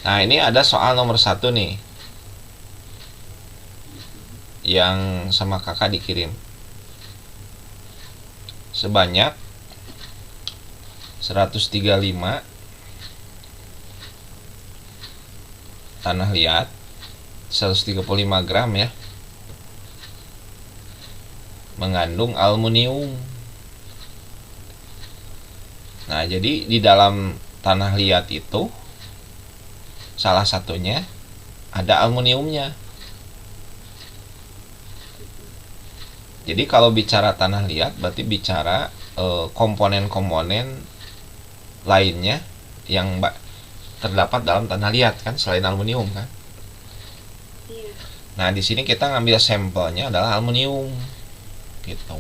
Nah, ini ada soal nomor 1 nih, yang sama kakak dikirim. Sebanyak 135 tanah liat, 135 gram ya, mengandung aluminium. Nah, jadi di dalam tanah liat itu salah satunya ada aluminiumnya. Jadi kalau bicara tanah liat berarti bicara komponen-komponen lainnya yang terdapat dalam tanah liat kan, selain aluminium kan. Nah, di sini kita ngambil sampelnya adalah aluminium gitu.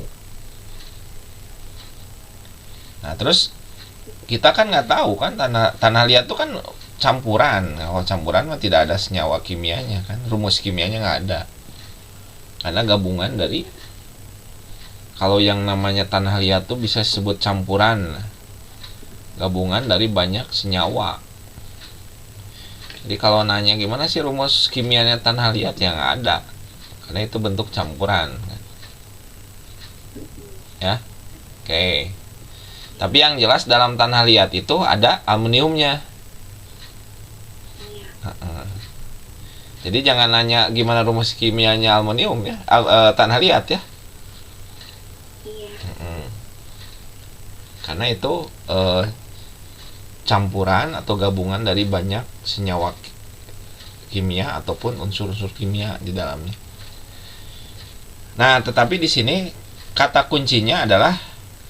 Nah, terus kita kan nggak tahu kan tanah liat itu kan campuran. Kalau campuran mah tidak ada senyawa kimianya kan, rumus kimianya nggak ada, karena gabungan dari, kalau yang namanya tanah liat tuh bisa disebut campuran, gabungan dari banyak senyawa. Jadi kalau nanya gimana sih rumus kimianya tanah liat, ya nggak ada, karena itu bentuk campuran ya. Oke. Tapi yang jelas dalam tanah liat itu ada aluminiumnya. Jadi jangan nanya gimana rumus kimianya aluminium ya, tanah liat ya. Karena itu campuran atau gabungan dari banyak senyawa kimia ataupun unsur-unsur kimia di dalamnya. Nah, tetapi di sini kata kuncinya adalah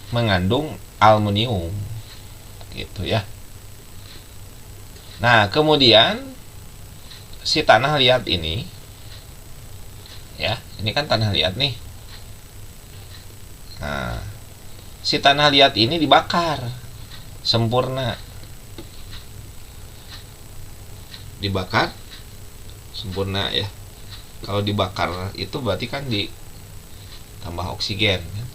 mengandung aluminium gitu ya. Nah, kemudian si tanah liat ini ya, ini kan tanah liat nih. Nah, si tanah liat ini dibakar sempurna. Dibakar sempurna ya. Kalau dibakar itu berarti kan ditambah oksigen kan?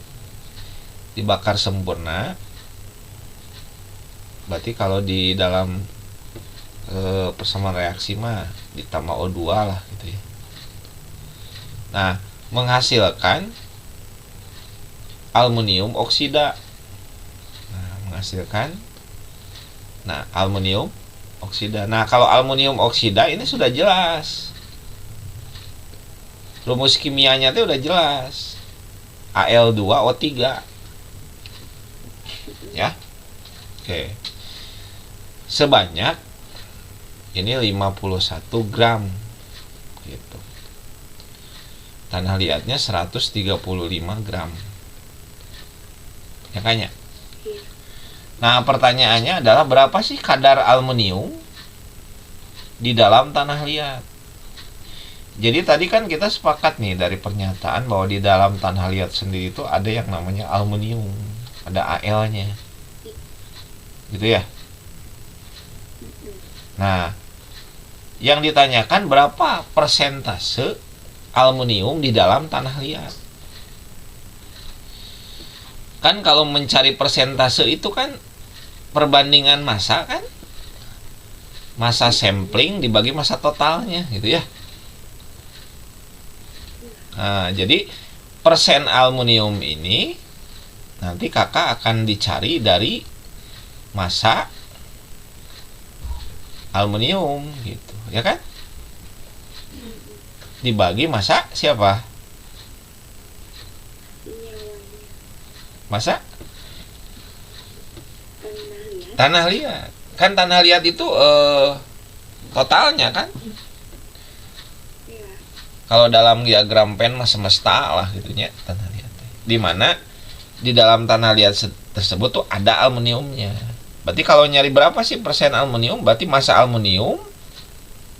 Dibakar sempurna berarti kalau di dalam persamaan reaksi mah ditambah O2 lah gitu ya. Nah, menghasilkan aluminium oksida. Aluminium oksida. Nah, kalau aluminium oksida ini sudah jelas, rumus kimianya itu udah jelas, Al2O3 ya. Oke. Sebanyak ini 51 gram gitu. Tanah liatnya 135 gram ya kan ya. Nah, pertanyaannya adalah berapa sih kadar aluminium di dalam tanah liat. Jadi tadi kan kita sepakat nih dari pernyataan bahwa di dalam tanah liat sendiri itu ada yang namanya aluminium, ada Al-nya gitu ya. Nah, yang ditanyakan berapa persentase aluminium di dalam tanah liat. Kan kalau mencari persentase itu kan perbandingan massa kan, massa sampling dibagi massa totalnya gitu ya. Nah, jadi persen aluminium ini nanti kakak akan dicari dari massa aluminium gitu ya kan, dibagi massa siapa, massa tanah liat kan. Tanah liat itu totalnya kan. Kalau dalam diagram Venn mah semesta lah gitunya tanah liat. Di mana di dalam tanah liat tersebut tuh ada aluminiumnya. Berarti kalau nyari berapa sih persen aluminium, berarti massa aluminium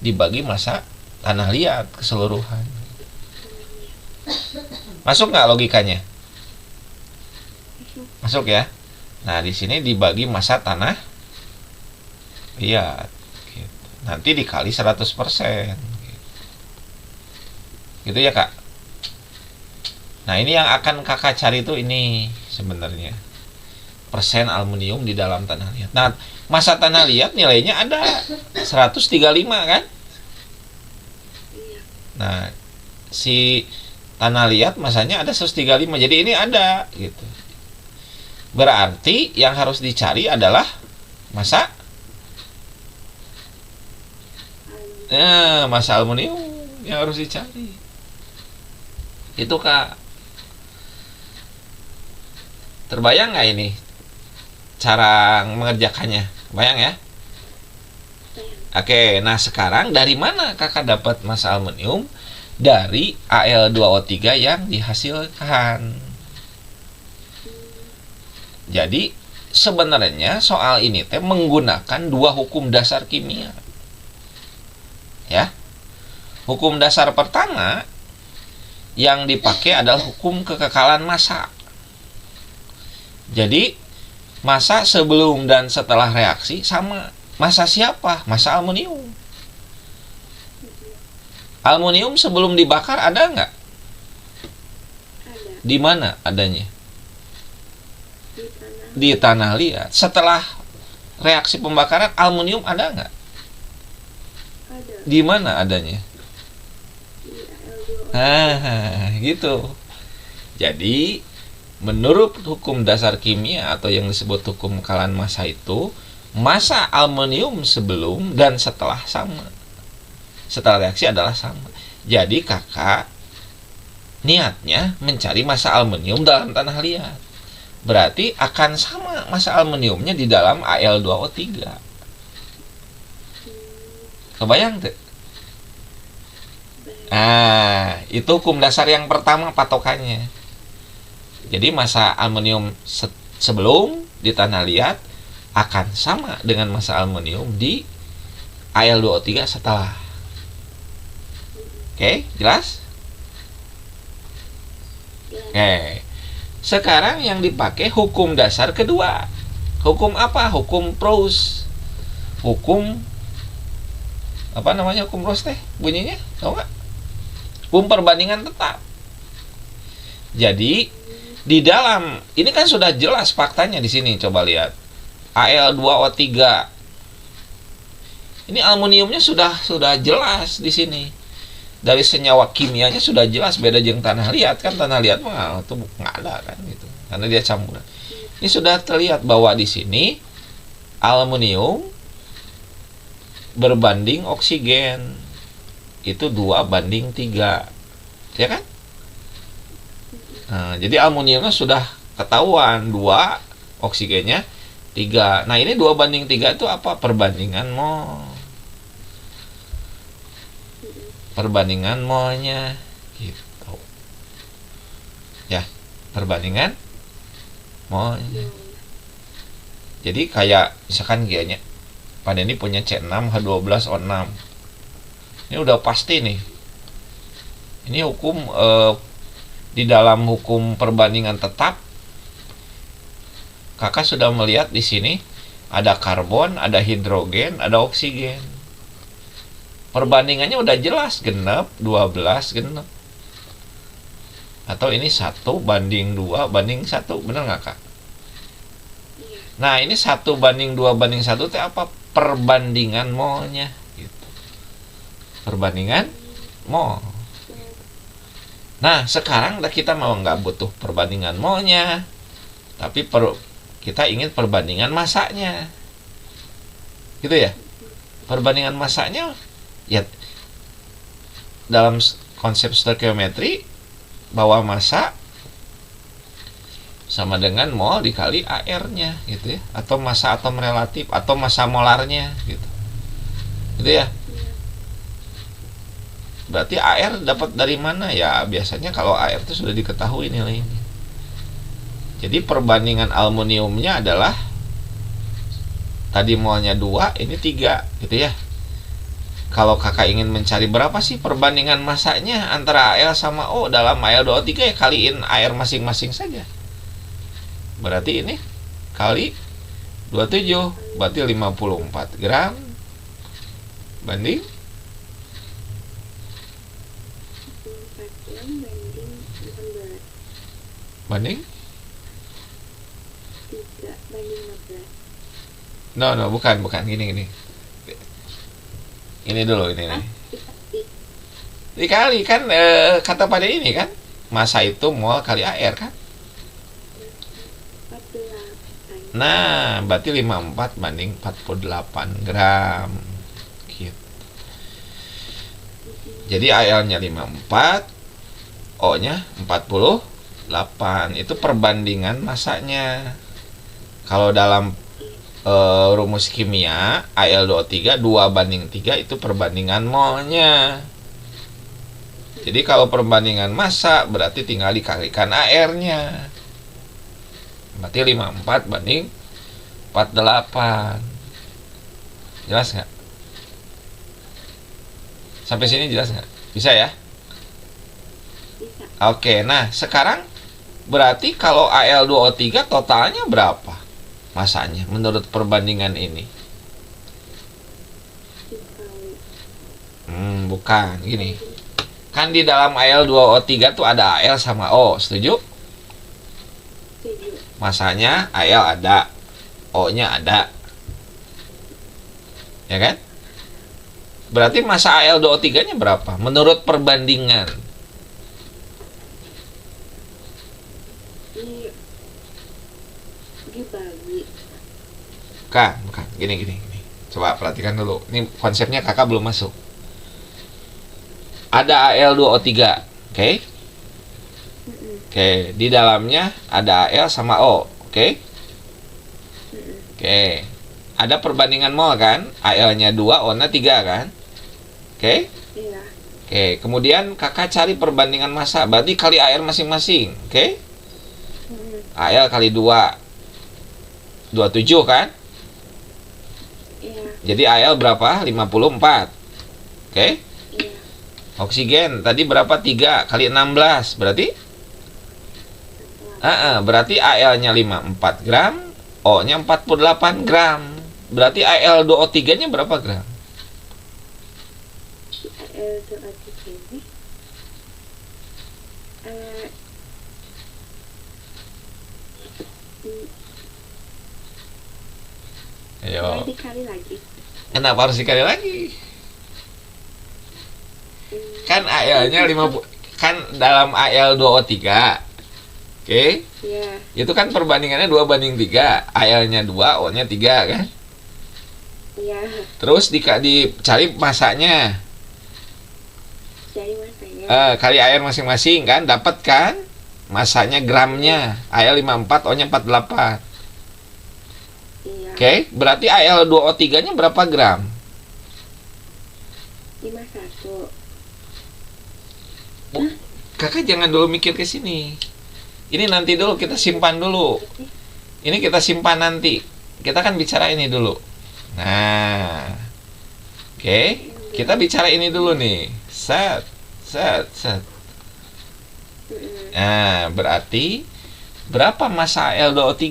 dibagi massa tanah liat keseluruhan. Masuk nggak logikanya? Masuk ya. Nah, di sini dibagi massa tanah liat gitu. Nanti dikali 100% gitu ya kak. Nah, ini yang akan kakak cari tuh ini sebenarnya persen aluminium di dalam tanah liat. Nah, massa tanah liat nilainya ada 135 kan? Nah, si tanah liat masanya ada 135. Jadi ini ada gitu. Berarti yang harus dicari adalah massa massa aluminium yang harus dicari. Itu Kak. Terbayang nggak ini cara mengerjakannya? Bayang ya? Oke, nah sekarang dari mana kakak dapat massa aluminium? Dari Al2O3 yang dihasilkan. Jadi sebenarnya soal ini teh menggunakan dua hukum dasar kimia. Ya. Hukum dasar pertama yang dipakai adalah hukum kekekalan massa. Jadi massa sebelum dan setelah reaksi sama. Massa siapa? Massa aluminium. Aluminium sebelum dibakar ada nggak? Di mana adanya? Di tanah liat. Setelah reaksi pembakaran aluminium ada nggak? Di mana adanya? Gitu. Jadi menurut hukum dasar kimia atau yang disebut hukum kekekalan massa itu, massa aluminium sebelum dan setelah sama. Setelah reaksi adalah sama. Jadi kakak niatnya mencari massa aluminium dalam tanah liat. Berarti akan sama massa aluminiumnya di dalam Al2O3. Kebayang tuh? Nah, itu hukum dasar yang pertama patokannya. Jadi massa aluminium sebelum di tanah liat akan sama dengan massa aluminium di Al2O3 setelah. Oke, jelas? Oke. Sekarang yang dipakai hukum dasar kedua. Hukum apa? Hukum Proust. Hukum apa namanya hukum Proust teh? Bunyinya, tahu nggak? Hukum perbandingan tetap. Jadi di dalam ini kan sudah jelas faktanya di sini, coba lihat. Al2O3. Ini aluminiumnya sudah jelas di sini. Dari senyawa kimianya sudah jelas beda jeung tanah liat kan. Tanah liat mah itu nggak ada kan gitu. Karena dia campuran. Ini sudah terlihat bahwa di sini aluminium berbanding oksigen itu 2:3, ya kan? Nah, jadi aluminiumnya sudah ketahuan 2, oksigennya 3. Nah, ini 2:3 itu apa? Perbandingan mol. Perbandingan molnya gitu. Ya, perbandingan molnya. Jadi kayak misalkan gini, pada ini punya C6H12O6. Ini udah pasti nih. Ini hukum di dalam hukum perbandingan tetap. Kakak sudah melihat di sini ada karbon, ada hidrogen, ada oksigen. Perbandingannya udah jelas, genep 12 genep. Atau ini 1:2:1, bener nggak Kak? Nah, ini 1:2:1 itu apa? Perbandingan molnya gitu. Perbandingan mol. Nah, sekarang kita mau nggak butuh perbandingan molnya, tapi kita ingin perbandingan massanya. Gitu ya? Perbandingan massanya ya dalam konsep stoikiometri bahwa massa sama dengan mol dikali AR-nya gitu ya, atau massa atom relatif atau massa molarnya gitu. Gitu ya. Berarti AR dapat dari mana? Ya biasanya kalau AR itu sudah diketahui nilainya. Jadi perbandingan aluminiumnya adalah tadi molnya 2, ini 3 gitu ya. Kalau kakak ingin mencari berapa sih perbandingan massanya antara Al sama O dalam Al2O3, ya kaliin air masing-masing saja. Berarti ini kali 27, berarti 54 gram banding 3 No, no, bukan, bukan. Gini. Ini dulu, ini Ah, nih. dikali. Dikali kan kata pada ini kan. Massa itu mol kali AR kan. 48. Nah, berarti 54 banding 48 gram. Gitu. Jadi AL-nya 54, O-nya 48. Itu perbandingan massanya. Kalau dalam rumus kimia Al2O3 2 banding 3 itu perbandingan molnya. Jadi kalau perbandingan massa berarti tinggal dikalikan AR-nya. Berarti 54 banding 48. Jelas nggak? Sampai sini jelas nggak? Bisa ya? Bisa. Oke, nah sekarang berarti kalau Al2O3 totalnya berapa masanya menurut perbandingan ini? Dikali. Bukan, gini. Kan di dalam Al2O3 tuh ada Al sama O, setuju? 7. Masanya Al ada, O-nya ada. Ya kan? Berarti massa Al2O3-nya berapa? Menurut perbandingan. Ini dibagi. Bukan. Gini. Coba perhatikan dulu. Ini konsepnya kakak belum masuk. Ada Al2O3, oke? Oke, di dalamnya ada Al sama O, oke? Oke. Ada perbandingan mol kan? Al-nya 2, O-nya 3 kan? Oke? Iya. Oke, kemudian kakak cari perbandingan massa. Berarti kali AR masing-masing, oke? AL kali 2, 27 kan? Iya. Jadi AL berapa? 54. Oke? Iya. Oksigen tadi berapa? 3 kali 16. Berarti? Berarti AL-nya 54 gram, O-nya 48 gram. Berarti Al2O3-nya berapa gram? Itu artinya ini. Eh, Ayo. dikali lagi. Kenapa harus dikali lagi? Kan Al-nya 50, kan dalam Al2O3. Oke? Iya. Itu kan perbandingannya 2 banding 3. Al-nya 2, O-nya 3 kan? Iya. Terus dicari massanya. Jadi masanya. Kali AR masing-masing kan, dapat kan? Massanya gramnya. Al 54, O-nya 48. Iya. Oke, berarti Al2O3-nya berapa gram? 51. Kakak jangan dulu mikir ke sini. Ini nanti dulu, kita simpan dulu. Ini kita simpan nanti. Kita kan bicara ini dulu. Nah, oke, kita bicara ini dulu nih. Set. Nah, berarti berapa massa Al2O3?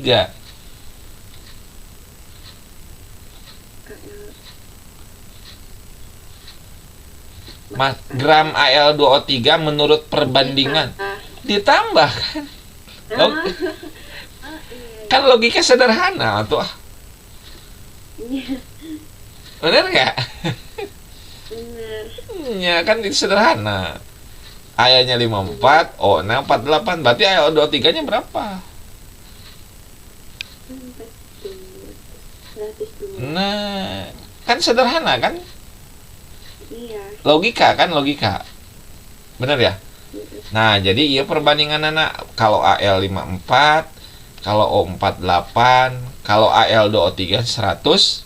Gram Al2O3 menurut perbandingan. Ditambah kan? Kan logika sederhana tuh. Bener nggak? Benar. Ya kan itu sederhana. Ayahnya 54, O-nya 48. Berarti Al2O3-nya berapa? 102. Nah, kan sederhana kan? Iya. Logika kan, logika. Bener ya? Nah, jadi iya perbandingan anak. Kalau Al54, kalau O48, kalau Al2O3 102.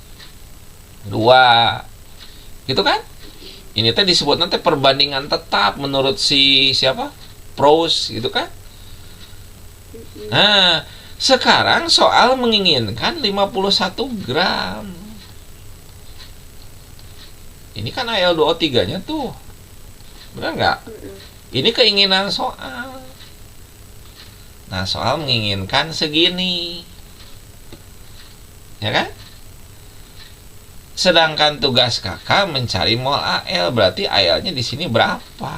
Gitu kan? Ini teh disebut nanti perbandingan tetap menurut si siapa? Pros gitu kan? Nah, sekarang soal menginginkan 51 gram. Ini kan Al2O3-nya tuh. Benar nggak? Ini keinginan soal. Nah, soal menginginkan segini. Ya kan? Sedangkan tugas kakak mencari mol Al, berarti Al-nya di sini berapa?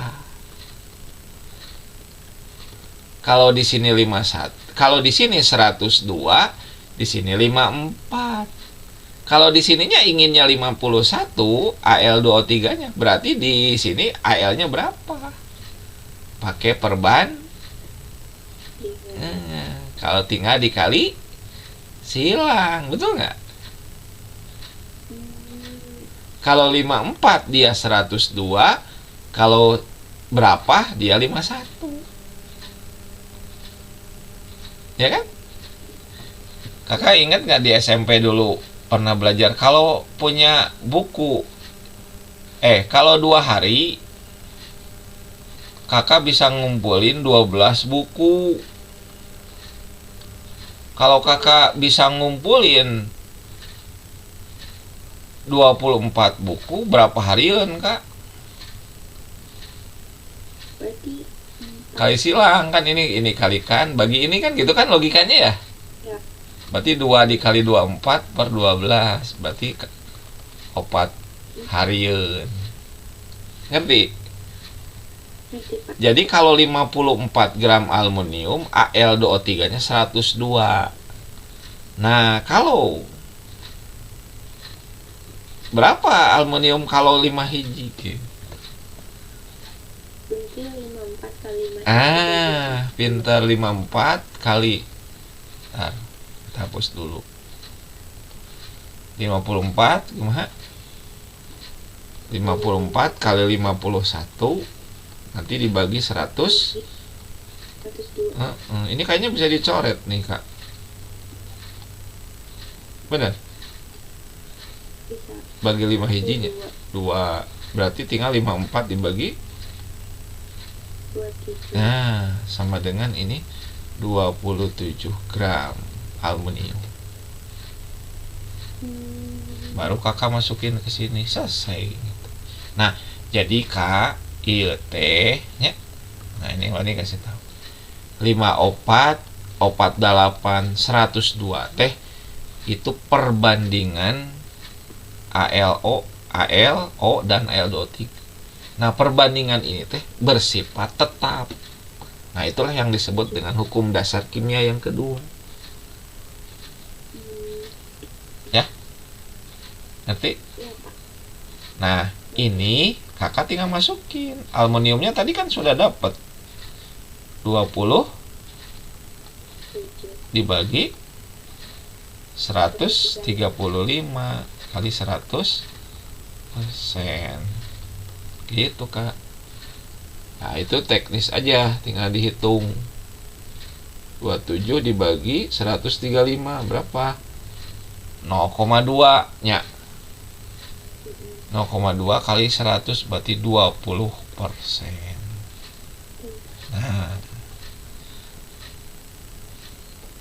Kalau di sini 51, kalau di sini 102, di sini 54. Kalau di sininya inginnya 51 Al2O3-nya, berarti di sini Al-nya berapa? Pakai perban. Kalau tinggal dikali silang, betul nggak? Kalau 54 dia 102, kalau berapa dia 51. Ya kan? Kakak ingat nggak di SMP dulu pernah belajar kalau punya buku, kalau 2 hari kakak bisa ngumpulin 12 buku. Kalau kakak bisa ngumpulin 24 buku, berapa harian kak? Berarti Kali silang kan, ini kalikan bagi ini kan, gitu kan logikanya ya. ya. Berarti 2 dikali 24 per 12, berarti 4 harian. Ngerti? Nanti Pak. Jadi kalau 54 gram aluminium, Al2O3-nya 102. Nah, kalau berapa aluminium kalau 5 hiji? Berarti 54 kali 5. Pintar, 54 kali. Ntar, kita hapus dulu. 54, kumaha? 54 kali 51 nanti dibagi 100. 102. Ini kayaknya bisa dicoret nih kak. Bener? Bisa. Bagi 5 hijinya 2. Berarti tinggal 54 dibagi. 23. Nah, sama dengan ini 27 gram aluminium. Baru kakak masukin ke sini, selesai. Nah, jadi kak, ieu teh nya. Nah, ini kasih tahu. 5 opat 8 102 teh itu perbandingan ALO dan Al2O3. Nah, perbandingan ini teh bersifat tetap. Nah, itulah yang disebut dengan hukum dasar kimia yang kedua. Ya? Ngerti? Ya Pak. Nah, ini kakak tinggal masukin. Aluminiumnya tadi kan sudah dapat 20 7. dibagi 135 kali 100%. Gitu kak. Nah, itu teknis aja, tinggal dihitung. 27 dibagi 135 berapa? 0,2 nya. 0,2 kali 100 berarti 20%. Nah,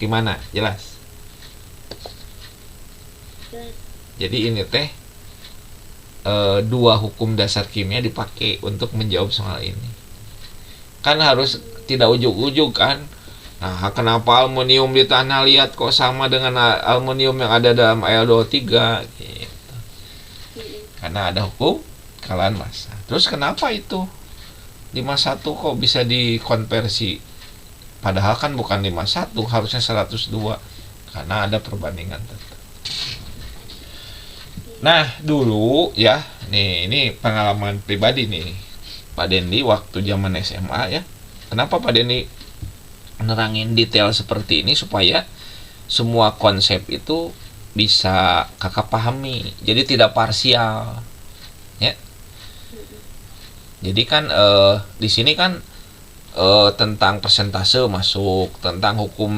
gimana? Jelas? Jelas. Jadi ini teh dua hukum dasar kimia dipakai untuk menjawab soal ini. Kan harus tidak ujuk-ujuk kan. Nah, kenapa aluminium di tanah liat kok sama dengan aluminium yang ada dalam Al2O3 gitu. Karena ada hukum kekalahan massa. Terus kenapa itu 51 kok bisa dikonversi? Padahal kan bukan 51, harusnya 102. Karena ada perbandingan tetap. Nah, dulu ya, ini pengalaman pribadi nih. Pak Dendi waktu zaman SMA ya. Kenapa Pak Dendi menerangin detail seperti ini supaya semua konsep itu bisa kakak pahami. Jadi tidak parsial. Ya. Jadi kan di sini kan tentang persentase masuk, tentang hukum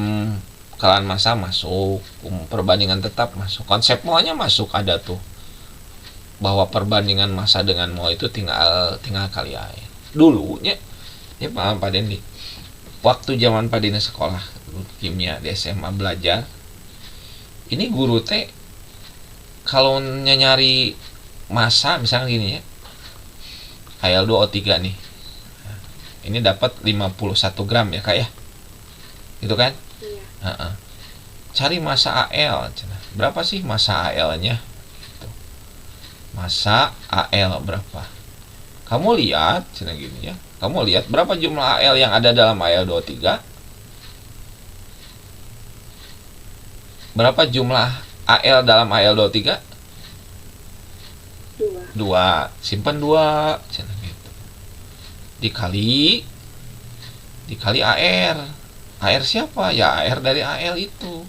kekalahan massa masuk, hukum perbandingan tetap masuk, konsep molnya masuk, ada tuh bahwa perbandingan massa dengan mol itu tinggal kali aja. Dulunya ya Pak Dendi, waktu zaman Pak Dendi sekolah kimia di SMA belajar, ini guru teh kalau nyari massa misalnya gini ya, Al2O3 nih, ini dapat 51 gram ya kak ya, gitu kan? Iya. Cari massa Al, berapa sih massa Al-nya? Massa Al berapa? Kamu lihat, cina gini ya. Kamu lihat berapa jumlah Al yang ada dalam Al2O3? Berapa jumlah AL dalam AL23 2. 2, simpan 2 cenah gitu. Dikali AR. AR siapa? Ya AR dari AL itu.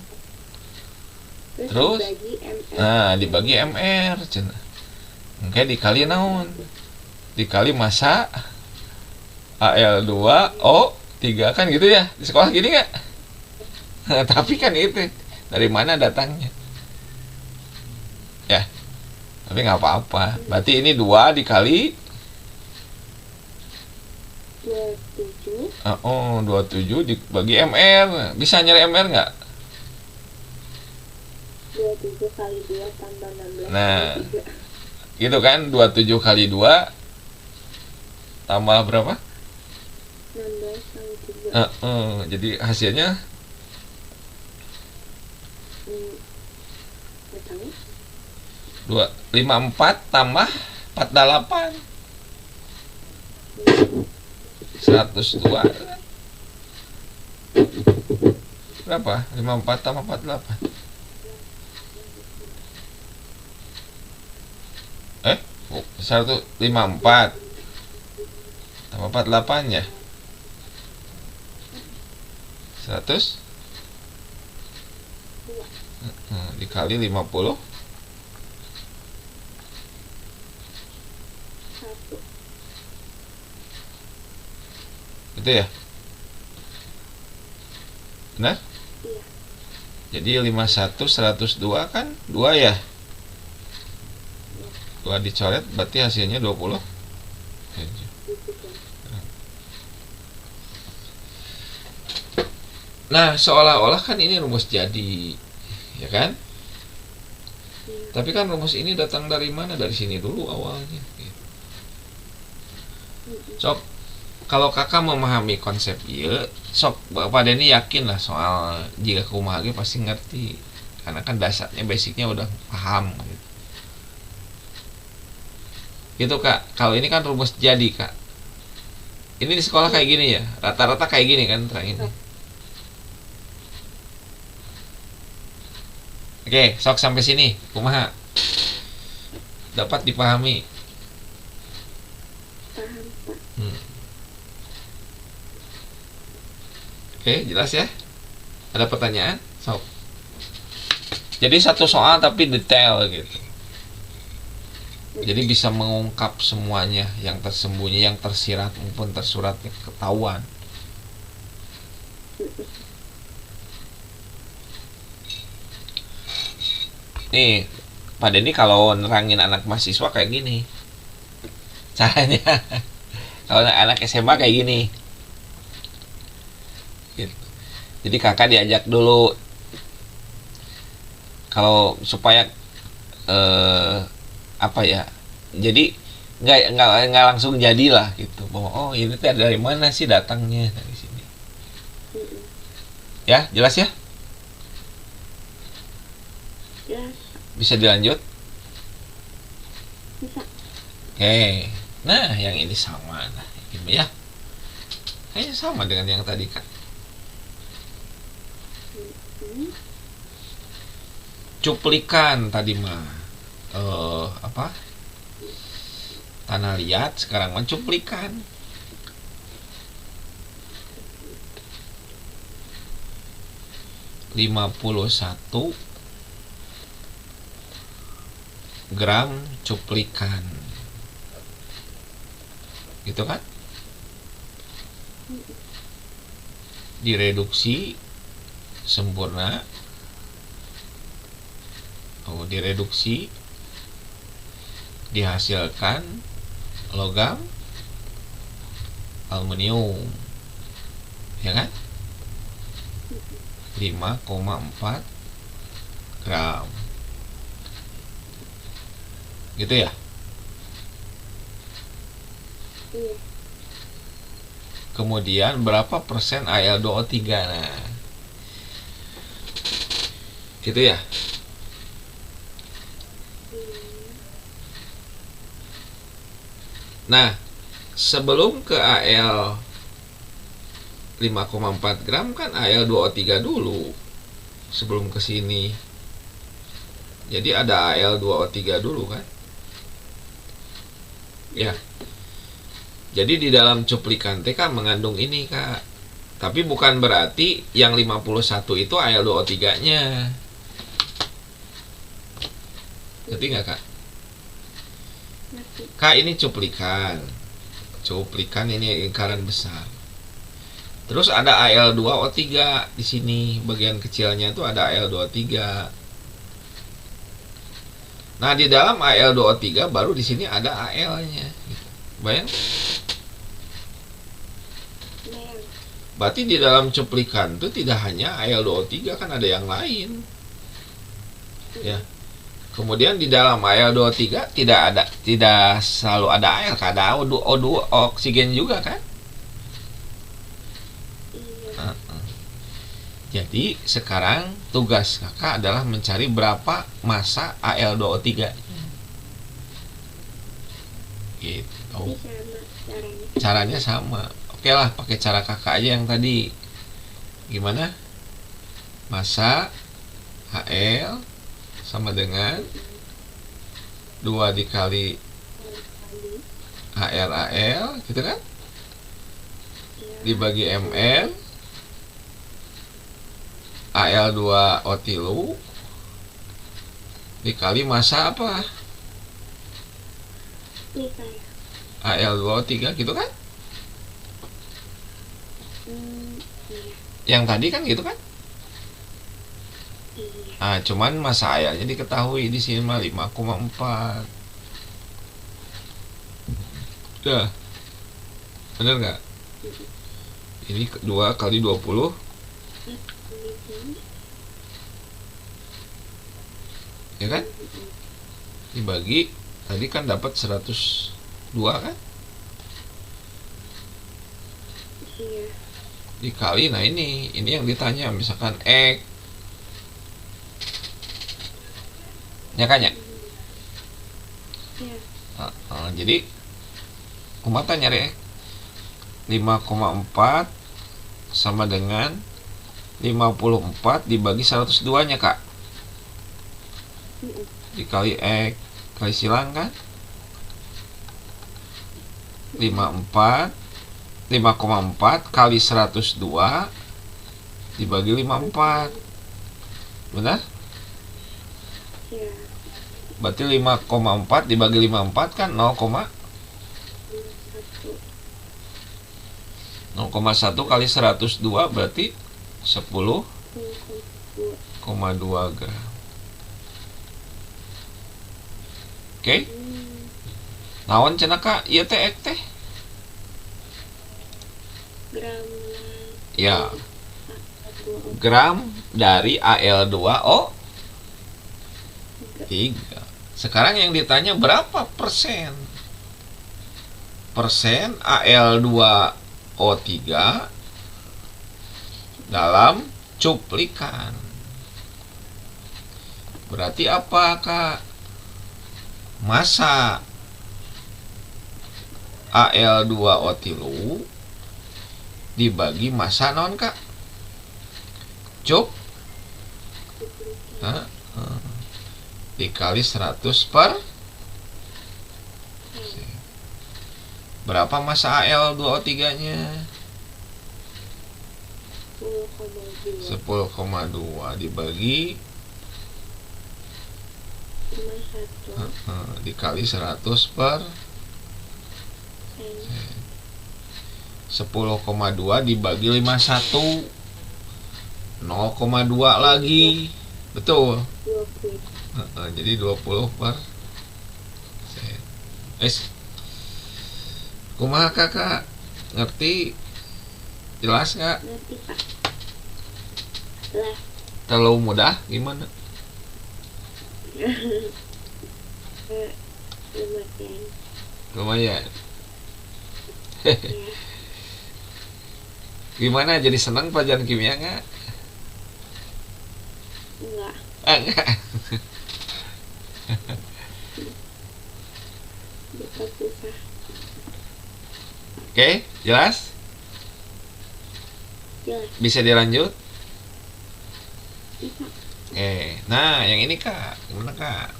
Terus dibagi MR. nah dibagi MR cenah. Oke, dikali naon? Dikali massa AL2O3 kan gitu ya. Di sekolah gini nggak? Tapi kan itu dari mana datangnya? Ya, tapi nggak apa-apa. Berarti ini 2 dikali 27. 27 dibagi MR. Bisa nyari MR nggak? 27 kali 2 tambah 16 Nah. kali 3. Gitu kan, 27 kali 2 tambah berapa? 16 kali 3. Jadi hasilnya Nggak tahu. 54 tambah 48 102. Berapa? 54 tambah 48. 154 tambah 48 ya. 100 dikali 50 1. itu ya. Benar? Iya. Jadi 51 102 kan 2 ya. 2 dicoret berarti hasilnya 20. Nah, seolah-olah kan ini rumus jadi, ya kan? Tapi kan rumus ini datang dari mana? Dari sini dulu awalnya. Sok, kalau kakak memahami konsep iya, sok Bapak Denny yakin lah soal jika kumaha ge pasti ngerti. Karena kan dasarnya, basicnya udah paham gitu. Gitu kak, kalau ini kan rumus jadi kak. Ini di sekolah kayak gini ya, rata-rata kayak gini kan terakhir. Oke, sok sampai sini, kumaha? Dapat dipahami? Paham, Pak. Oke, jelas ya? Ada pertanyaan? Sok. Jadi satu soal tapi detail gitu. Jadi bisa mengungkap semuanya yang tersembunyi, yang tersirat maupun tersuratnya ketahuan. Nih, Pak Denny kalau nerangin anak mahasiswa kayak gini caranya. Kalau anak SMA kayak gini gitu. Jadi kakak diajak dulu kalau supaya apa ya, jadi nggak langsung jadilah gitu bahwa oh ini teh dari mana sih datangnya dari sini. Ya jelas ya, Jelas. bisa dilanjut. Bisa. Oke, nah yang ini sama, nah ini ya kayaknya sama dengan yang tadi kan. Cuplikan tadi mah apa, tanah liat, sekarang mah cuplikan. (51 gram cuplikan) gitu kan, direduksi sempurna. Direduksi dihasilkan logam aluminium, ya kan, 5,4 gram gitu ya. Iya. Kemudian berapa persen Al2O3, nah gitu ya. Nah, sebelum ke Al 5,4 gram kan Al2O3 dulu sebelum ke sini. Jadi ada Al2O3 dulu kan? Ya. Jadi di dalam cuplikan teh kan mengandung ini, Kak. Tapi bukan berarti yang 51 itu Al2O3-nya. Ngerti nggak, Kak? Ngerti. Kak, ini cuplikan. Cuplikan ini lingkaran besar. Terus ada Al2O3 di sini, bagian kecilnya itu ada Al2O3. Nah, di dalam Al2O3 baru di sini ada Al-nya. Bayang? Bayang. Berarti di dalam cuplikan itu tidak hanya Al2O3, kan ada yang lain. Ya. Kemudian di dalam Al2O3 tidak selalu ada air, kan ada O2, oksigen juga kan? Iya. Jadi sekarang tugas kakak adalah mencari berapa massa Al2O3. Gitu. Tapi sama caranya. Caranya sama. Oke lah, pakai cara kakak aja yang tadi. Gimana? Massa Al sama dengan 2 dikali Kali. Al, gitu kan? Iya. Dibagi ml Al2O3 dikali massa apa? Ini saya. Al2O3 gitu kan? Iya. Yang tadi kan gitu kan? Iya. Cuman massa Alnya diketahui di sini mah 5,4. Udah. Bener nggak? Ini 2 kali 20 ya kan? Dibagi tadi kan dapat 102 kan? Iya. Dikali, nah ini yang ditanya, misalkan X ya kan ya? Iya. Jadi kumata nyari X 5,4 sama dengan 54 dibagi 102 nya, Kak. Dikali X kali silang kan? 5,4 kali 102 dibagi 54. Benar? Iya. Berarti 5,4 dibagi 54 kan 0,1 kali 102 berarti 10,2 gram. Oke? Naon cenah, Kak? Ieu teh X teh? Gram. Ya, gram dari Al2O3. Sekarang yang ditanya berapa persen? Persen Al2O3 dalam cuplikan. Berarti apa, Kak? Massa Al2O3 dibagi massa non, Kak? Dikali 100 per. Berapa massa Al2O3 nya? 10,2 dibagi dikali 100 per 10,2 dibagi 51 0,2 lagi. Betul. 20. Jadi 20 per. Kumaha, Kakak? Ngerti? Jelas nggak? Ngerti, Pak. Jelas. Terlalu mudah gimana? Lumayan. Lumayan. Ya. Gimana, jadi senang pelajaran kimia nggak? Enggak. Enggak. Susah. Oke, jelas? Jelas. Bisa dilanjut? Bisa. Nah yang ini kak, gimana kak?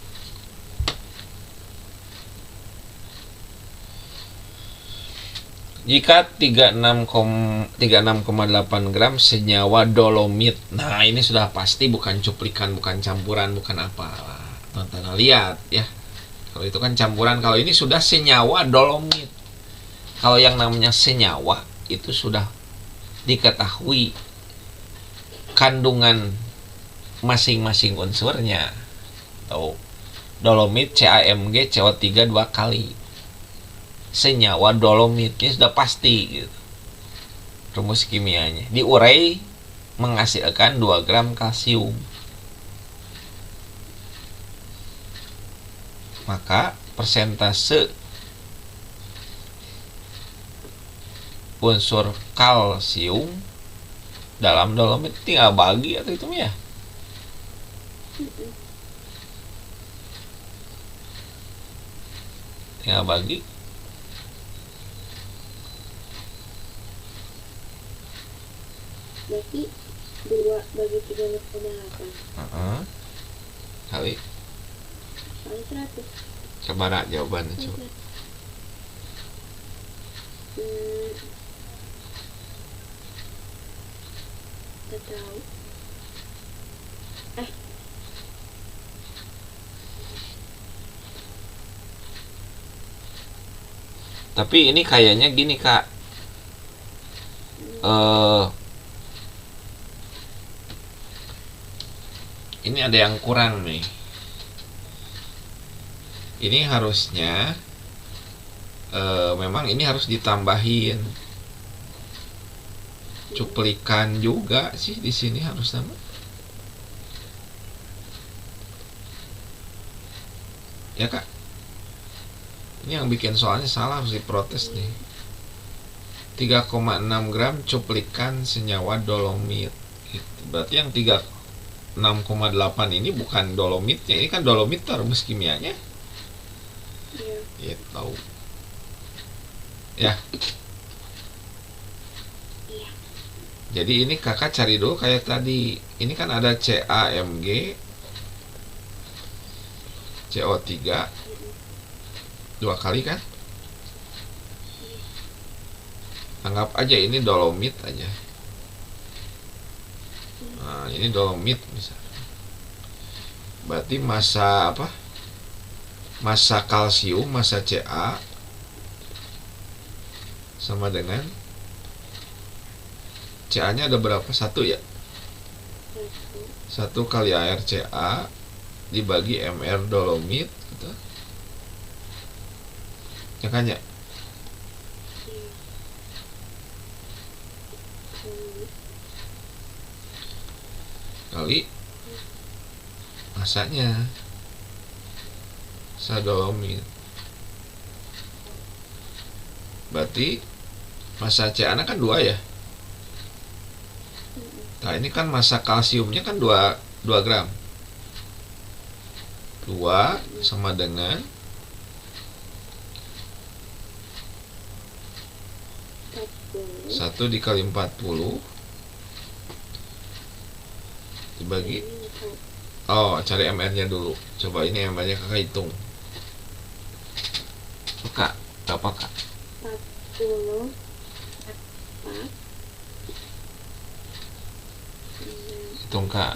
Jika 36,8 gram senyawa dolomit. Nah, ini sudah pasti bukan cuplikan, bukan campuran, bukan apa. Tonton lihat ya. Kalau itu kan campuran, kalau ini sudah senyawa dolomit. Kalau yang namanya senyawa itu sudah diketahui kandungan masing-masing unsurnya. Tahu. Dolomit CaMg CO3 2 kali. Senyawa dolomit ini sudah pasti gitu. Rumus kimianya. Diurai menghasilkan 2 gram kalsium. Maka persentase unsur kalsium dalam dolomit tinggal bagi atau itu ya. Tinggal bagi. Berarti 2 bagi 3,8 Kali. kali 100. Coba nak jawabannya coba. Gak tahu. Tapi ini kayaknya gini kak. Ini ada yang kurang nih. Ini harusnya memang ini harus ditambahin cuplikan juga sih di sini harus sama. Ya kak. Ini yang bikin soalnya salah, harus diprotes nih. 3,6 gram cuplikan senyawa dolomit. Berarti yang 6,8 ini bukan dolomitnya. Ini kan dolomit rumus kimianya. Iya. Tahu. Ya. Iya. Jadi ini kakak cari dulu kayak tadi. Ini kan ada CaMg CO3 2 kali kan. Anggap aja ini dolomit aja. Nah, ini dolomit misalnya. Berarti massa apa? Massa kalsium, massa Ca sama dengan Ca-nya ada berapa? 1 ya? 1 kali air Ca dibagi mR dolomit gitu. Ya kan ya? Kali masanya dolomit. Berarti massa Ca kan 2 ya. Nah ini kan massa kalsiumnya kan 2 gram. 2 sama dengan 1 dikali 40 dibagi. Oh, cari MR nya dulu. Coba ini MR nya kakak hitung. Kak, berapa kak? 40 Hitung kak.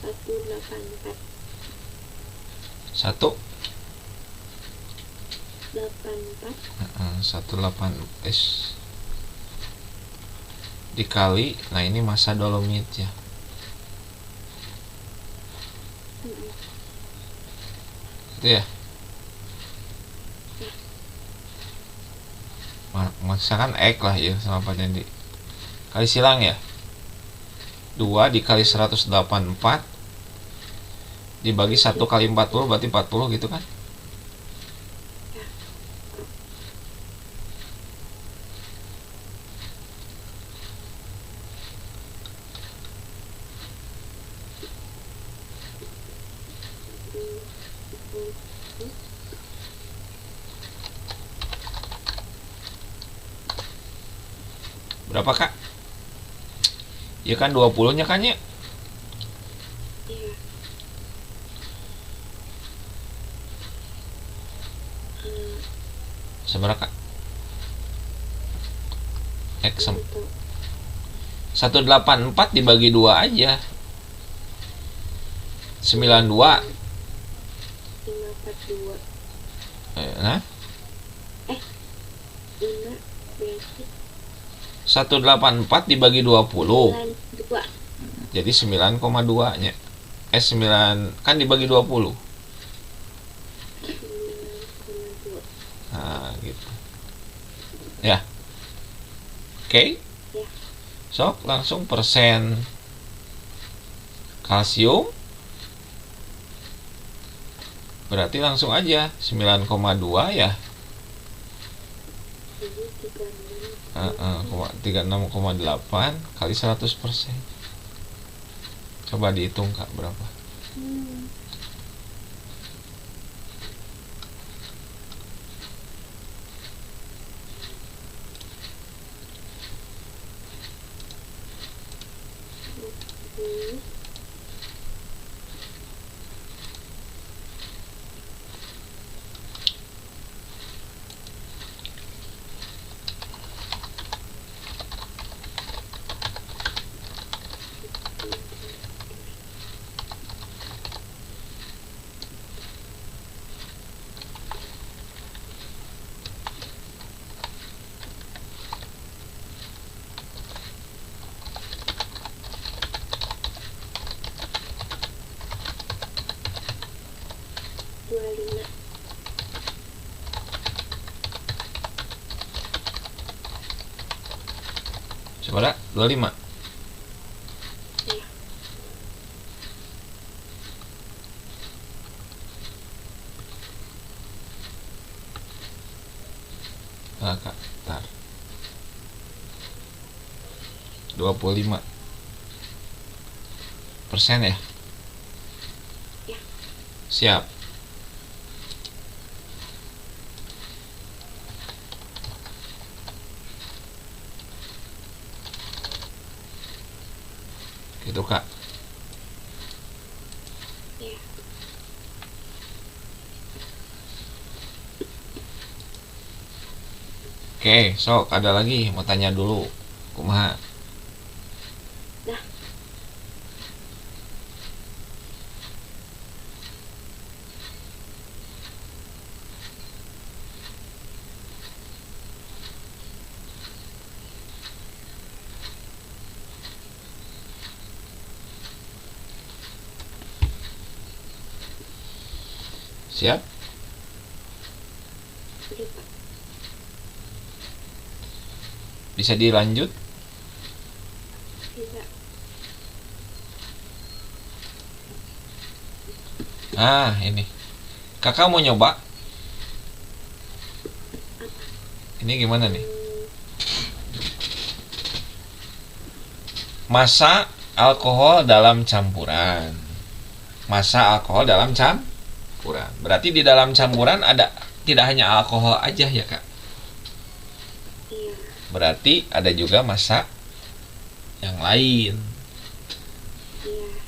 4,24. Satu 84 1,8 dikali. Nah ini massa dolomit ya. Itu ya. Misalkan X lah ya sama Pak Dendi. Kali silang ya. 2 dikali 184 dibagi 1 kali 40 berarti 40 gitu kan. Berapa, Kak? Ya kan 20-nya kan ya? Iya. Seberapa, Kak? X Itu 184 dibagi 2 aja. 92. 542. Nah, 5 berarti 184 dibagi 20. 2. Jadi 9,2 nya. 9 kan dibagi 20. 9,2. Nah, gitu. Ya. Oke. Ya. Sok langsung persen kalsium. Berarti langsung aja 9,2 ya. Jadi 36,8 kali 100%. Coba dihitung, Kak, berapa? Hmm. Hmm. Dua lima. Coba 25. Ya. Nah, Kak, bentar. 25% ya? Ya. Siap. Gitu, Kak. Ya. Oke, sok ada lagi mau tanya dulu. Kumaha? Dah. Siap? Udah, Pak. Bisa dilanjut? Bisa. Ah, ini. Kakak mau nyoba? Ini gimana nih? Massa alkohol dalam campuran. Massa alkohol dalam campuran. Berarti di dalam campuran ada tidak hanya alkohol aja ya, Kak? Iya. Berarti ada juga massa yang lain. Iya.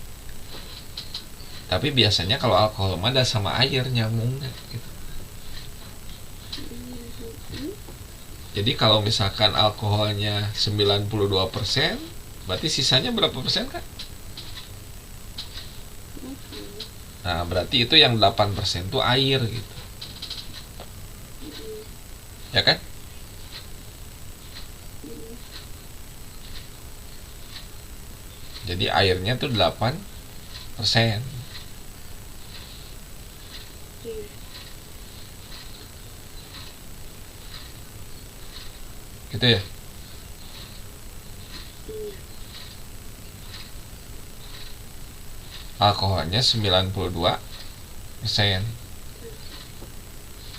Tapi biasanya kalau alkohol mah ada sama air nyambung gitu. Jadi kalau misalkan alkoholnya 92%, berarti sisanya berapa persen, Kak? Nah, berarti itu yang 8% itu air gitu. Ya kan? Jadi airnya tuh 8%. Iya. Gitu ya? Iya. Alkoholnya 92%.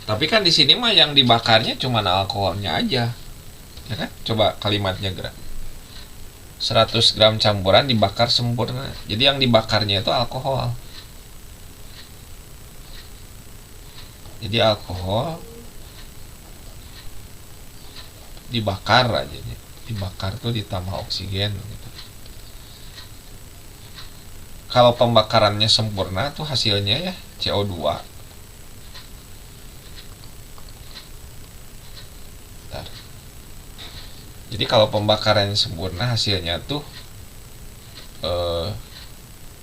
Tapi kan di sini mah yang dibakarnya cuma alkoholnya aja. Ya kan? Coba kalimatnya gerak. 100 gram campuran dibakar sempurna. Jadi yang dibakarnya itu alkohol. Jadi alkohol dibakar aja, dibakar tuh ditambah oksigen gitu. Kalau pembakarannya sempurna tuh hasilnya ya CO2. Bentar. Jadi kalau pembakarannya sempurna hasilnya tuh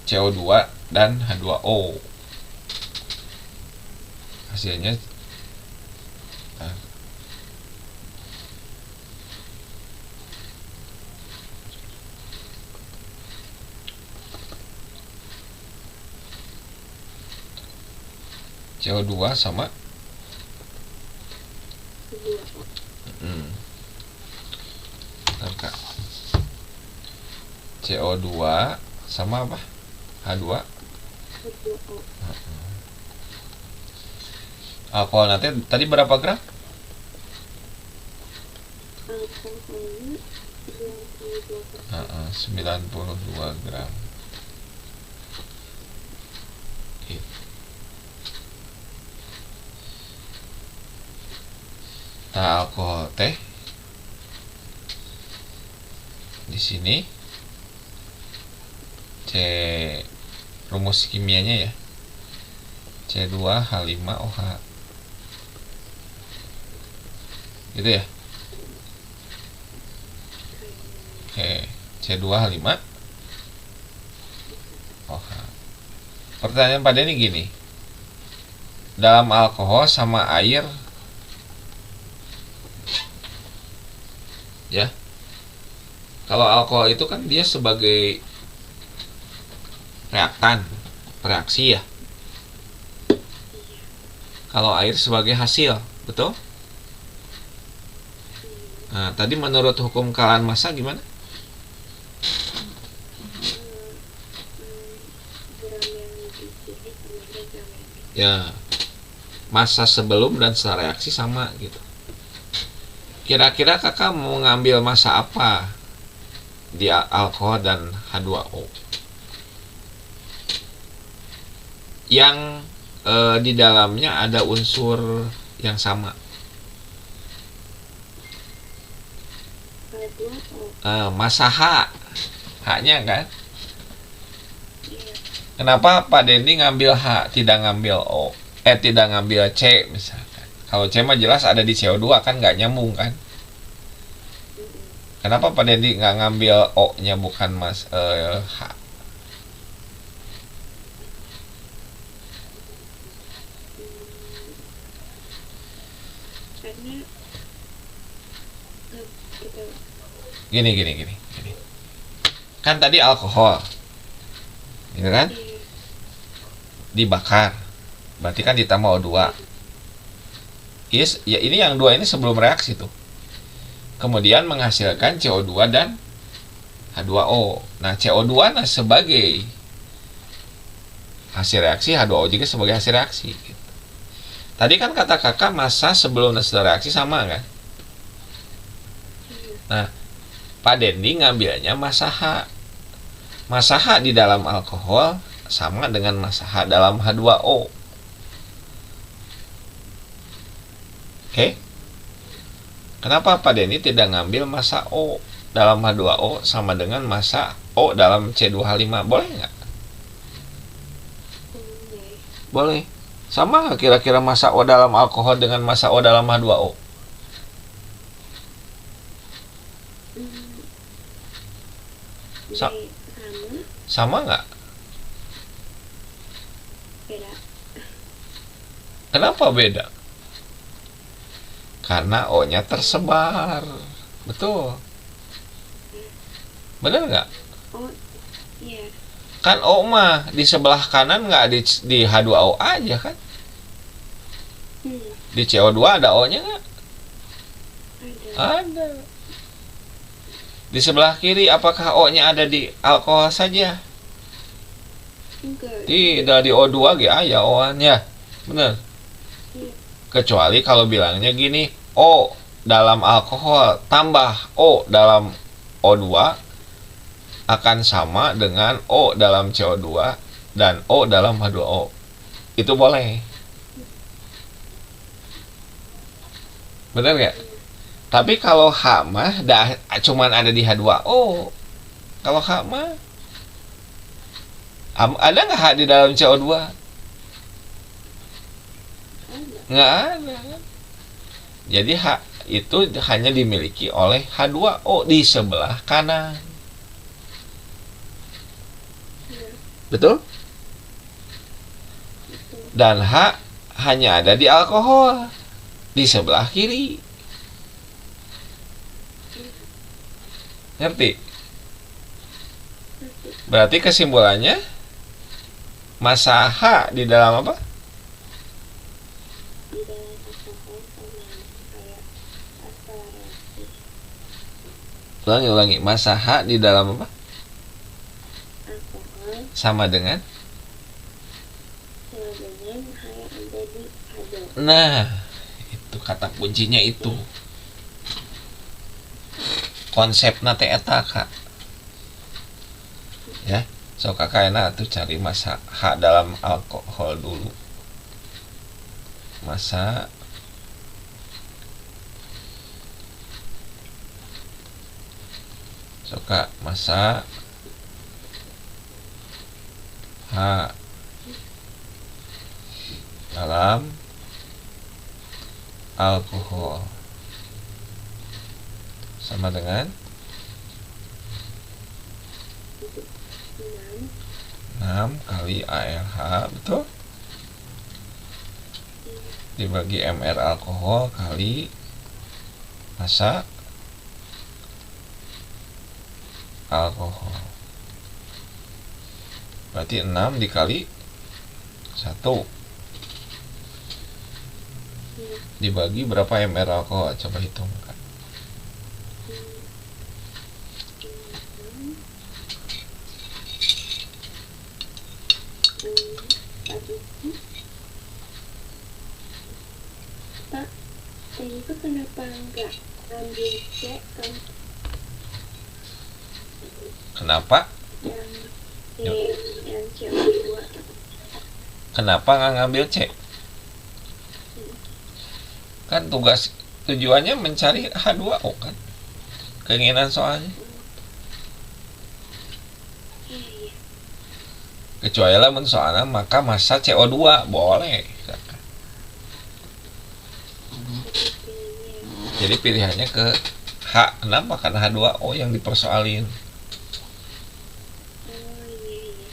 CO2 dan H2O. Hasilnya CO2 sama Bentar, Kak. CO2 sama apa? H2. H2O. Alkohol nanti tadi berapa gram? Alkoholnya 92%. 92 gram. Nah, alkohol teh di sini rumus kimianya ya C2H5OH gitu ya. Oke, C2H5OH. Pertanyaan pada ini gini, dalam alkohol sama air ya, kalau alkohol itu kan dia sebagai reaksi ya. Kalau air sebagai hasil, betul? Nah, tadi menurut hukum kalahan massa gimana? Ya, massa sebelum dan setelah reaksi sama gitu. Kira-kira kakak mau ngambil massa apa di alkohol dan H2O yang di dalamnya ada unsur yang sama? Massa H-nya kan? Kenapa Pak Dendi ngambil H, tidak ngambil O? Tidak ngambil C misalkan. Kalau C mah jelas ada di CO2 kan, nggak nyambung kan? Kenapa Pak Dendi nggak ngambil O-nya bukan H? Karena gini. Kan tadi alkohol, gitu kan? Dibakar, berarti kan ditambah O2. Yes, ya ini yang dua ini sebelum reaksi tuh. Kemudian menghasilkan CO2 dan H2O. Nah, CO2 sebagai hasil reaksi, H2O juga sebagai hasil reaksi gitu. Tadi kan kata kakak massa sebelum dan setelah reaksi sama kan? Nah, Pak Dendi ngambilnya massa H. Massa H di dalam alkohol sama dengan massa H dalam H2O. Oke? Kenapa Pak Dendi tidak ngambil massa O dalam H2O sama dengan massa O dalam C2H5? Boleh nggak? Boleh. Sama nggak kira-kira massa O dalam alkohol dengan massa O dalam H2O? Sama nggak? Beda. Kenapa beda? Karena O-nya tersebar. Betul. Bener nggak? Oh, iya. Kan O mah di sebelah kanan nggak di H2O aja kan? Di CO2 ada O-nya nggak? Ada. Di sebelah kiri apakah O-nya ada di alkohol saja? Enggak. Tidak, di O2 ge aya O-nya. Bener. Kecuali kalau bilangnya gini, O dalam alkohol tambah O dalam O2 akan sama dengan O dalam CO2 dan O dalam H2O. Itu boleh. Bener nggak? Tapi kalau H mah cuman ada di H2O. Kalau H mah ada nggak H di dalam CO2? Ada. Nggak ada kan? Jadi H itu hanya dimiliki oleh H2O di sebelah kanan. Iya. Betul? Betul. Dan H hanya ada di alkohol di sebelah kiri. Ngerti? Ngerti. Berarti kesimpulannya massa H di dalam apa? Di dalam alkohol sama kayak akselerasi. Ulangi. Massa H di dalam apa? Alkohol Sama dengan? sama dengan H yang ada di H2. Nah, itu kata kuncinya itu. Konsepna teh eta, Kak. Ya, so kakak enak tuh cari massa H dalam alkohol dulu. Massa suka massa H dalam alkohol sama dengan 6 kali ALH, betul? Dibagi mR alkohol kali massa alkohol. Berarti 6 dikali 1 dibagi berapa mR alkohol? Coba hitung, Kak. Pak, tadi itu kenapa nggak ambil C kan Kenapa? yang C yang CO2? Kenapa nggak ngambil C? Kan tujuannya mencari H2O kan? Keinginan soalnya. Iya. Kecuali lah soalnya maka massa CO2 boleh. Jadi pilihannya ke H. Kenapa? Karena H2O yang dipersoalin. Oh iya.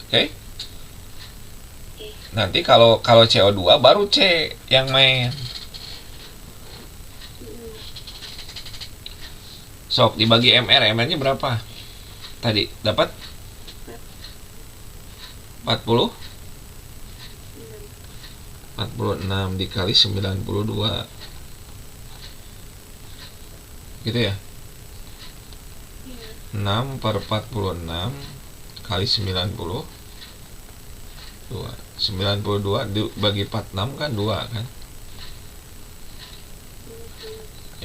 Oke? Nanti kalau CO2 baru C yang main. Sok dibagi MR, MR-nya berapa? Tadi dapat 40 46 dikali 92. Gitu ya? 6 per 46 kali 92. 92 dibagi 46 kan 2 kan?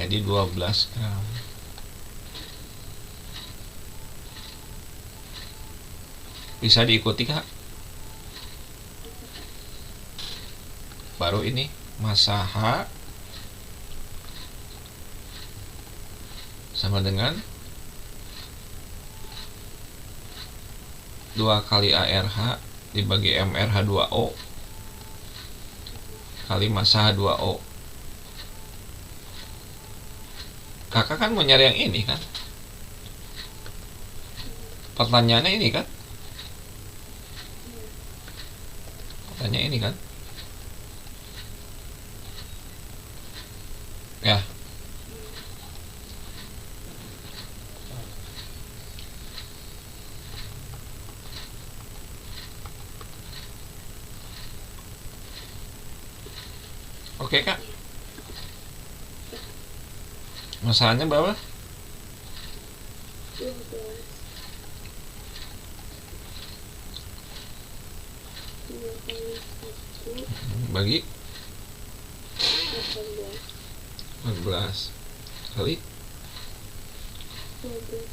Jadi 12 gram. Bisa diikuti, Kak? Baru ini massa H sama dengan 2 kali ARH dibagi MrH2O kali massa H2O. Kakak kan mau nyari yang ini kan? Pertanyaannya ini kan? Pertanyaan ini kan? Ya. Oke, Kak. Masalahnya berapa? 12. 2 kali 1 Bagi 18. 14 kali 12.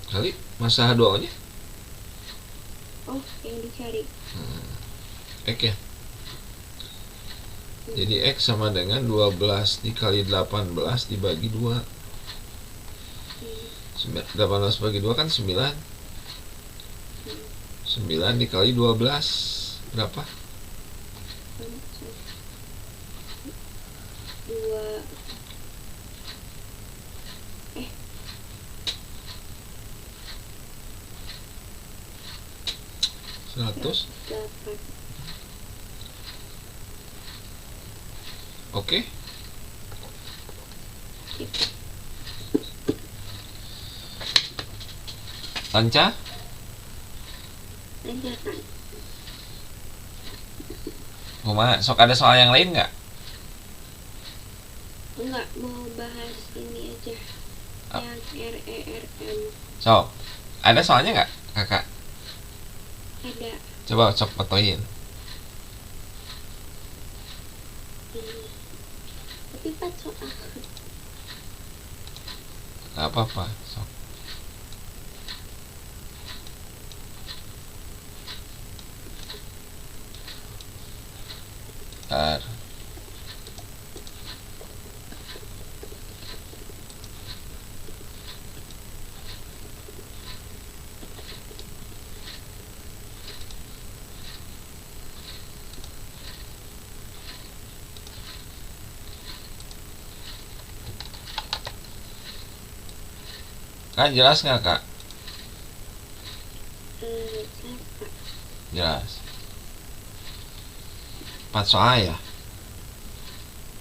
kali massa H2O nya Oh, yang dicari. X ya. Jadi X sama dengan 12 dikali 18 dibagi 2. 18 bagi 2 kan 9. 9 dikali 12 berapa? 2 100. 8. Oke. Lancar? Lancarkan. Kumaha? Sok ada soal yang lain nggak? Enggak, mau bahas ini aja. Yang RERM. Sok. Ada soalnya nggak, kakak? Ada. Coba sok fotoin. Tapi 4 soal. Nggak apa-apa. Sok. Bentar. Kan jelas nggak, kak? Apa? Jelas. 4 soal ya?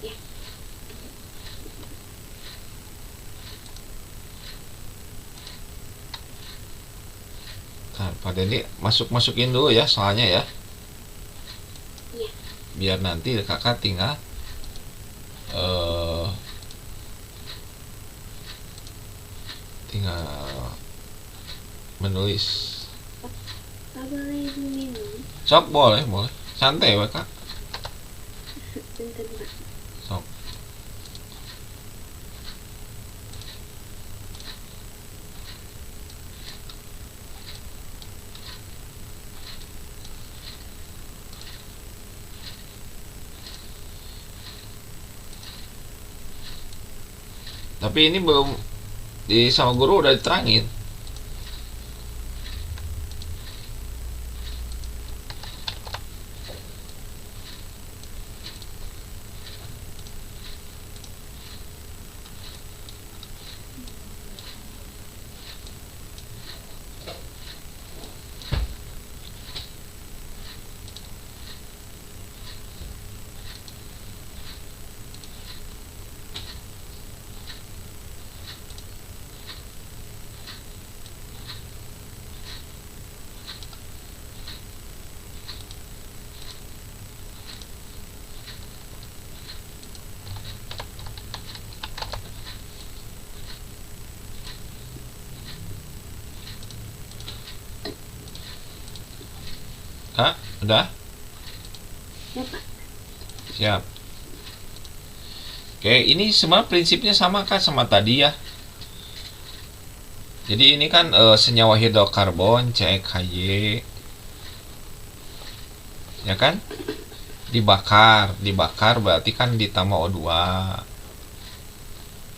Ya. Nah, Pak Dendi masukin dulu ya soalnya ya. Iya. Biar nanti kakak tinggal menulis. Gak boleh minum. Sok, boleh. Santai we, kak. Bentar, Pak. Sok. Tapi ini belum sama guru udah diterangin. Hah? Udah? Ya, Pak. Siap. Oke, ini semua prinsipnya sama kan sama tadi ya. Jadi ini kan senyawa hidrokarbon CHY, ya kan? Dibakar berarti kan ditambah O2.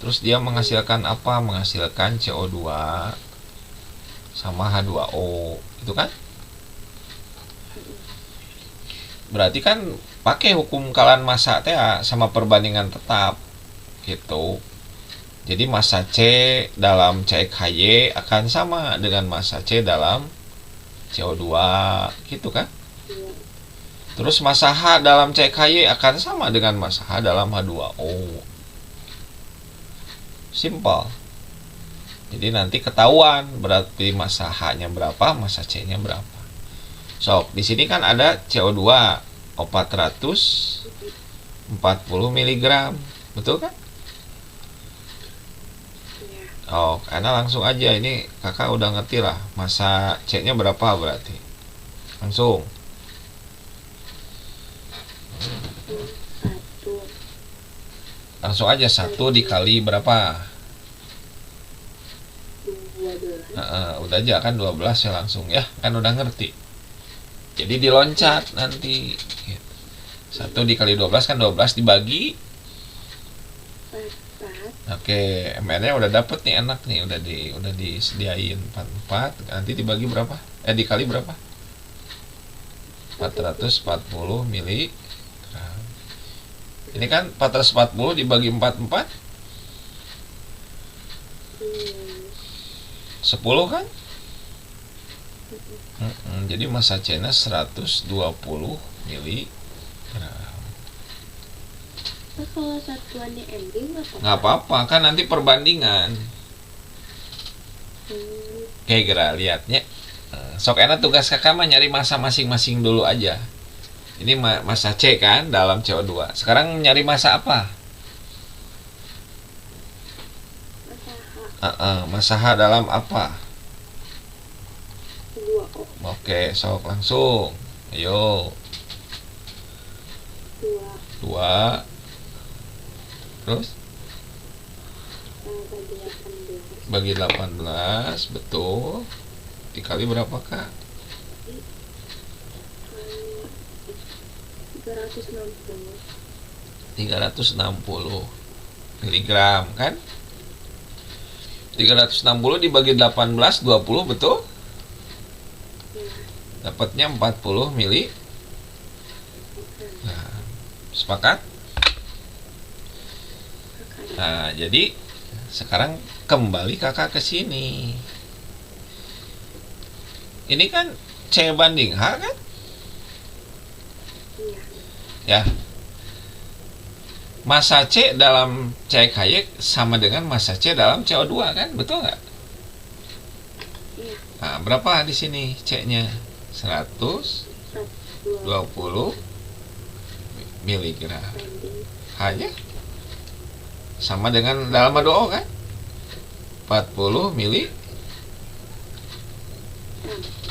Terus dia menghasilkan apa? Menghasilkan CO2 sama H2O, itu kan? Berarti kan pakai hukum kalan massa teh sama perbandingan tetap gitu. Jadi massa C dalam CHY akan sama dengan massa C dalam CO2 gitu kan? Iya. Terus massa H dalam CHY akan sama dengan massa H dalam H2O. Simple. Jadi nanti ketahuan berarti massa H-nya berapa, massa C-nya berapa. So, di sini kan ada CO2 440 mg, betul kan? Iya. Oh, karena langsung aja ini kakak udah ngerti lah massa C-nya berapa berarti. Langsung. 1, Langsung aja 1 dikali berapa? 12. Udah aja kan 12 ya langsung ya, kan udah ngerti. Jadi diloncat nanti. 1 dikali 12 kan 12 dibagi. 4. Oke, MR-nya udah dapet nih, enak nih, udah disediain 44. Nanti dibagi berapa? Dikali berapa? 440 mili. Ini kan 440 dibagi 44 10 kan? Jadi massa C-nya 120 mili. Kalau satuannya MB Nggak apa-apa, kan nanti perbandingan. Oke, Gra, lihatnya. Sok enak tugas kakak mah nyari massa masing-masing dulu aja. Ini massa C kan dalam CO2. Sekarang nyari massa apa? Massa H dalam apa? 2O. Oke, sok langsung. Ayo. 2. Terus? Bagi 18, betul. Dikali berapa, Kak? 360 miligram kan? 360 dibagi 18, 20, betul? Dapatnya 40 mili. Nah, sepakat? Nah, jadi sekarang kembali kakak ke sini. Ini kan C banding H kan? Ya. Massa C dalam CKY sama dengan massa C dalam CO2 kan? Betul nggak? Nah, berapa di sini C-nya? 120 miligram. H-nya sama dengan dalam H2O kan? 40 mili.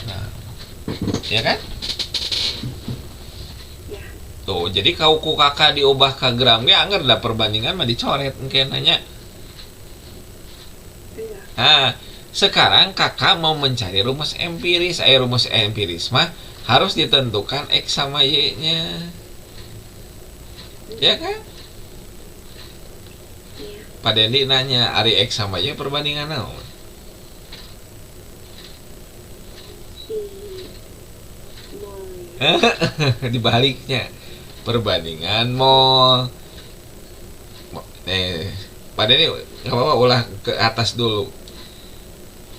Nah, ya kan? Tuh, jadi kau ku kakak diubah ke gram ya, anggar dah perbandingan mah dicoret mungkin nanya. Nah, sekarang kakak mau mencari rumus empiris. Rumus empiris mah harus ditentukan X sama Y-nya. Ya kan? Pak Dendi nanya, Ari X sama Y perbandingan naon? Dibaliknya. Perbandingan mol. Pak Dendi nggak apa-apa, ulah ke atas dulu.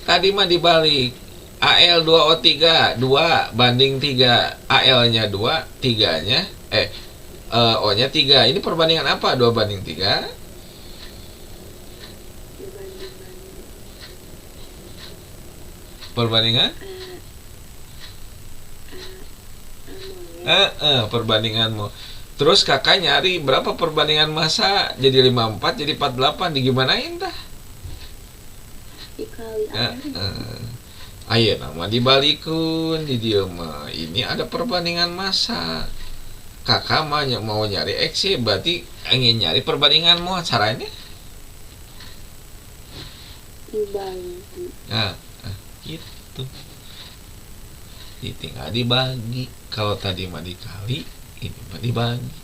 Tadi mah dibalik. Al2O3 2 banding 3. Al-nya 2, 3-nya O-nya 3. Ini perbandingan apa? 2 banding 3? Perbandingan? Perbandingan mol. Terus kakak nyari berapa perbandingan massa, jadi 54, jadi 48, digimanain dah? Dikali Ayo nama dibalikun di dia mah. Ini ada perbandingan massa. Kakak mah mau nyari X ya, berarti ingin nyari perbandingan mol. Caranya? dibagi. Nah, gitu. Tinggal dibagi. Kalau tadi mah dikali, ini mah dibagi.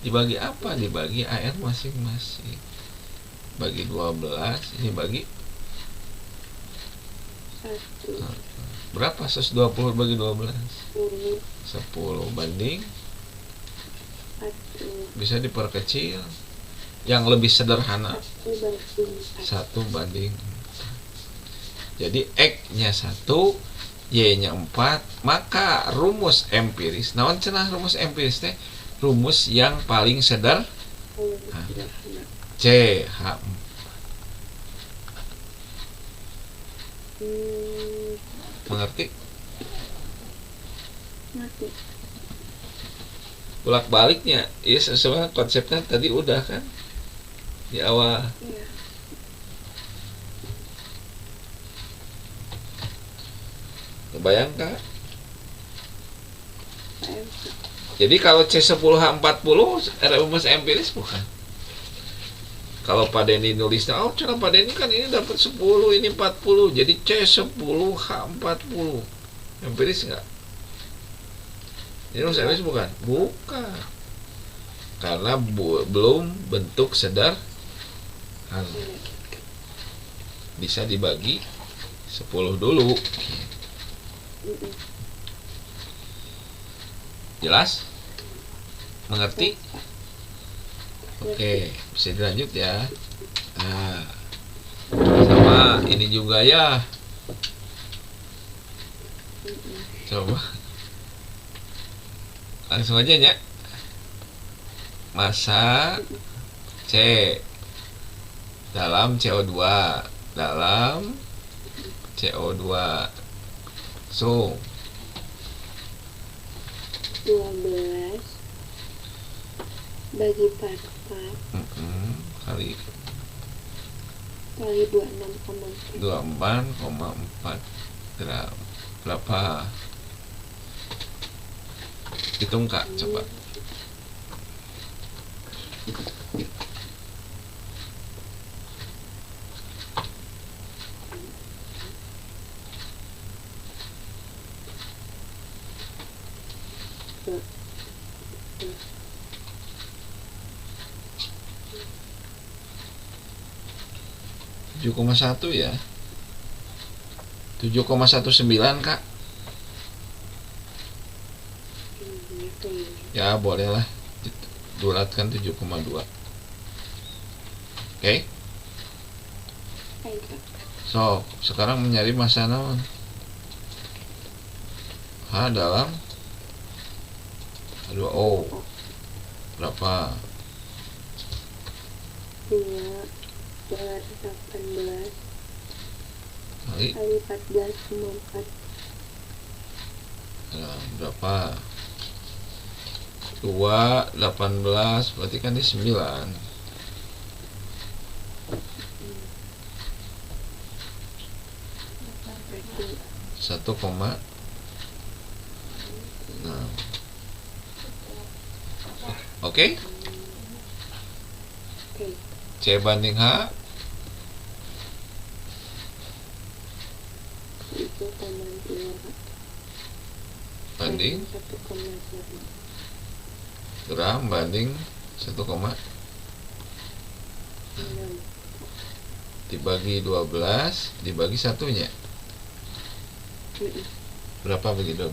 Dibagi apa? Dibagi AR masing-masing. Bagi 12, ini bagi 1. berapa? 120 bagi 12? 10. 10 banding 1. bisa diperkecil. Yang lebih sederhana 1 banding 1 banding 4. Jadi X-nya 1, Y-nya 4. Maka rumus empiris, naon cenah rumus empiris teh? Rumus yang paling sederhana. CH4. Mengerti? Mati. Bolak baliknya, iya sesuai konsepnya tadi udah kan di awal. Iya. Kebayang kak? PMK. Jadi kalau C10H40 rumus empiris bukan? Kalau Pak Denny nulisnya, oh cara Pak Denny kan ini dapat 10, ini 40, jadi C10H40. Empiris nggak? Ini rumus MX bukan? Bukan. Karena belum bentuk sederhana. Bisa dibagi 10 dulu. Jelas? Mengerti? Oke, bisa dilanjut ya. Nah, sama ini juga ya. Coba langsung aja ya. Massa C dalam CO2 dalam CO2. So 12 bagi 44 kali kali 26,4 24,4 gram. Berapa? Hitung Kak, coba. Tujuh koma satu ya. 7,19 Kak. Ya bolehlah bulatkan 7,2. Oke. So sekarang mencari massa naon H dalam H2O berapa? 2 Kali 14,4 berapa? 2 18 berarti kan ini 9. 1,6. Oke. C banding H 1,2 banding 1,1 gram banding 1, dibagi 12 dibagi satunya berapa bagi 12?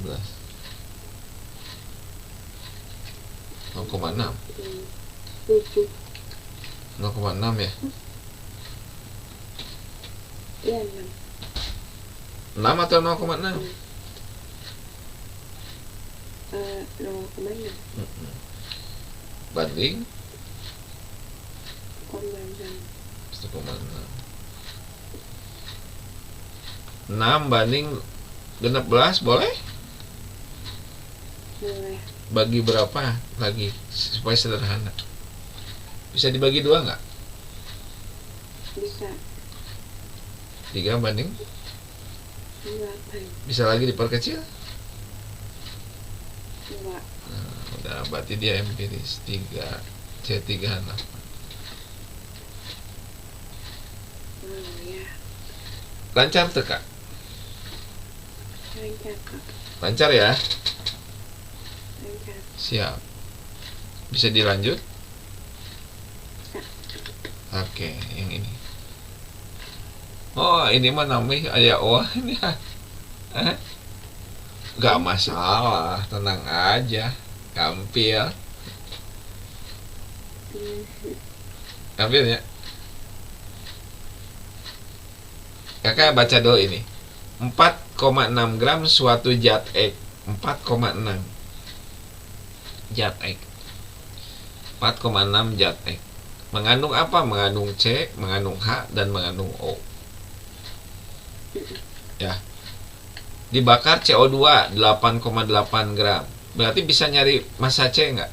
0,6. 0,6 ya? Iya 6 atau 0,6? 0,6 banding 1,6. 6 banding 16 boleh? boleh. Bagi berapa lagi supaya sederhana? Bisa dibagi 2 nggak? Bisa 3 banding 8 bisa lagi diperkecil? 2 Udah berarti dia empiris 3 C3 8. ya Lancar tuh Kak? lancar Kak, Lancar ya? lancar. Siap. Bisa dilanjut? Oke, yang ini. Oh, ini mah namanya ayah ini ya. Gak masalah, tenang aja. Gampil. Gampil ya. Kakak baca dulu ini. 4,6 gram suatu zat X. 4,6 zat X. 4,6 zat X. Mengandung apa? Mengandung C, mengandung H, dan mengandung O. Ya. Dibakar CO2 8,8 gram. Berarti bisa nyari massa C nggak?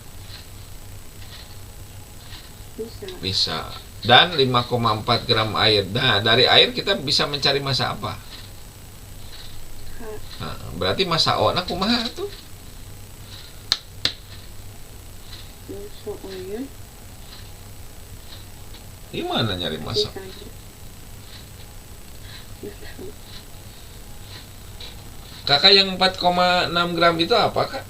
Bisa. Dan 5,4 gram air. Nah, dari air kita bisa mencari massa apa? Nah, berarti massa O nah kumaha tuh? Soalnya Gimana nyari massa? Kakak yang 4,6 gram itu apa Kak?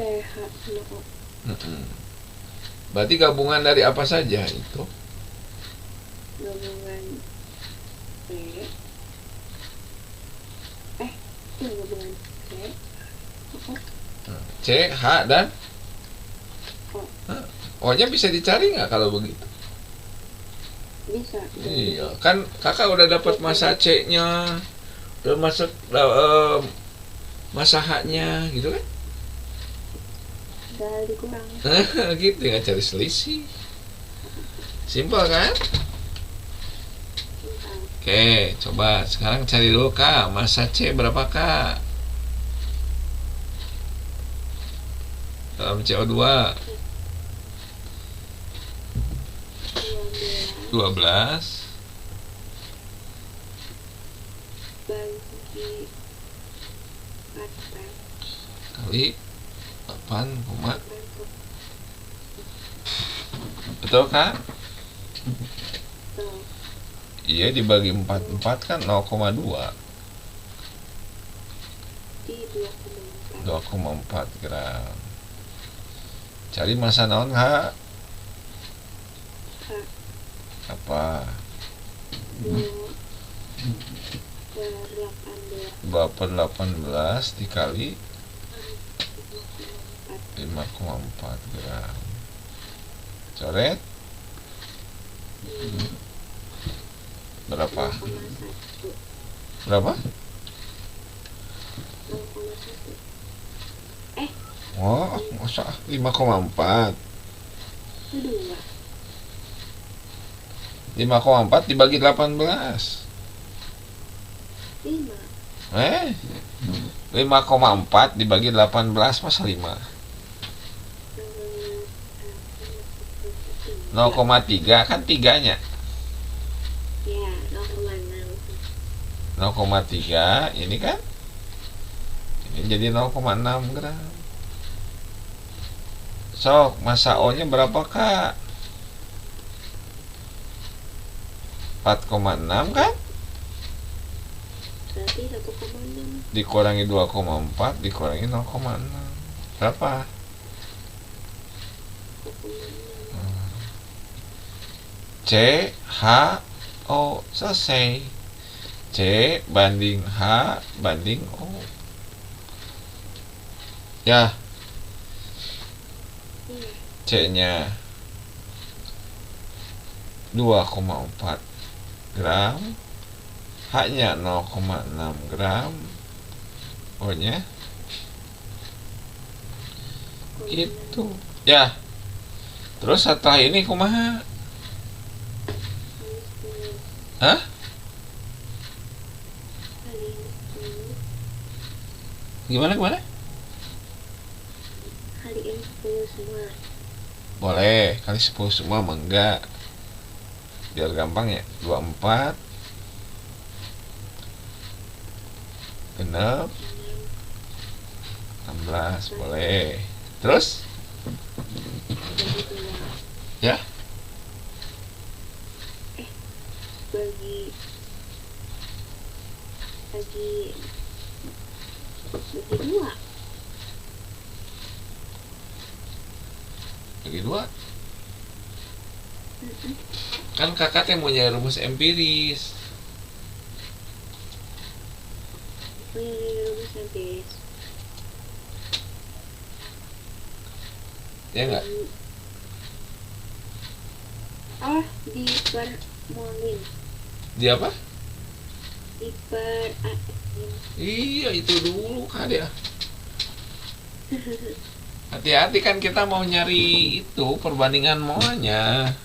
CH sama O. Mm-mm. Berarti gabungan dari apa saja itu? Gabungan C. Gabungan C. O. C, H, dan O. O-nya bisa dicari nggak kalau begitu? Bisa. Iya, kan kakak udah dapat masa C-nya, udah masuk masa H-nya, gitu kan? Udah dikurang. Gitu, nggak cari selisih. Simpel kan? Oke, coba sekarang cari dulu kak, masa C berapa kak? Dalam CO2 12 bagi 4 kali 8, betul kak? Iya, dibagi 4 kan 0,2, di 2,4 2,4 gram. Cari masa naon kak? H. Apa? 2/18 dikali 5,4 gram. Coret berapa? 0,1 Berapa? 0,1 Oh, masa 5,4. 2 5,4 dibagi 18. 5 5,4 dibagi 18 masa 5? 0,3 kan tiganya. ya 0,6 0,3 ini kan? Ini jadi 0,6 gram. Sok, masa O-nya berapa kak? 4,6 kan? berarti 1,6 Dikurangi 2,4 dikurangi 0,6 berapa? 1,6 C, H, O, selesai. C banding H banding O. Ya, iya C-nya 2,4 gram, H-nya 0,6 gram, O-nya itu. Ya, terus setelah ini kumaha? Hah? Gimana? kaliin 10 semua Boleh, kali 10 semua mah enggak. Biar gampang ya. 24 genep 16 boleh. Terus? bagi 2 Ya, bagi bagi 2 bagi 2. Kan kakak teh mau nyari rumus empiris. rumus empiris Ya enggak? di permolin Di apa? di per Iya, itu dulu kali ya. Hati-hati kan kita mau nyari itu perbandingan molnya.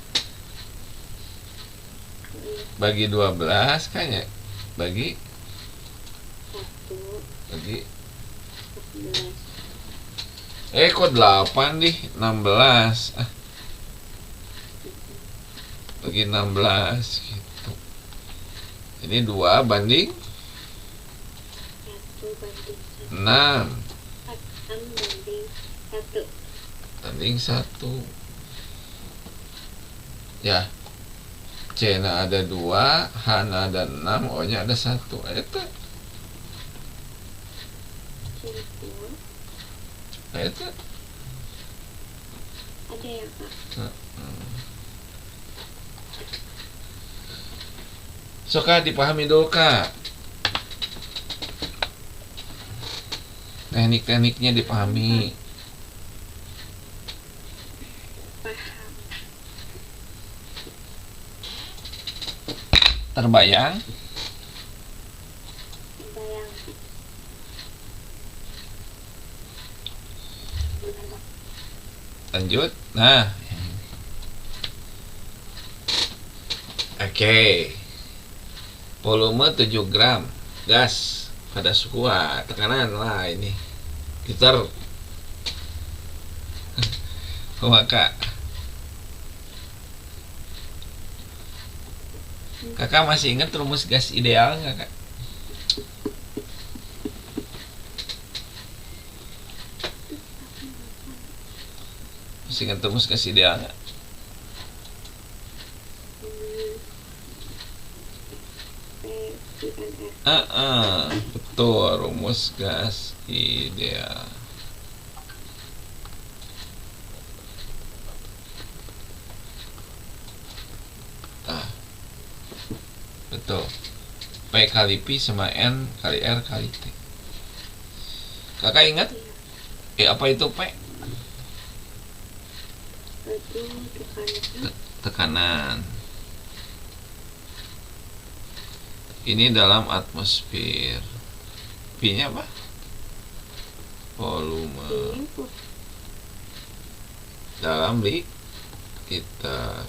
Bagi 12 kan ya? Bagi 1 kok 8 dih? 16. Bagi 16 gitu. Ini 2 banding 1 banding 6 6 banding 1 banding 1. Ya. C na ada 2, H na ada 6, O nya ada 1. Eta. simpul Itu Ada ya Kak? suka dipahami dulu Kak. Teknik-tekniknya dipahami. Paham. Terbayang? Bayang. Lanjut. Nah. Oke. Volume 7 gram. Gas pada suhu tekanan lah ini. Gitar. Kak. Kakak masih ingat rumus gas ideal nggak Kak? Masih ingat rumus gas ideal nggak? Betul, rumus gas ideal. Betul. P kali P sama N kali R kali T. Kakak ingat? Apa itu P? Itu Tekanan. Ini dalam atmosfer. P-nya apa? Volume dalam liter.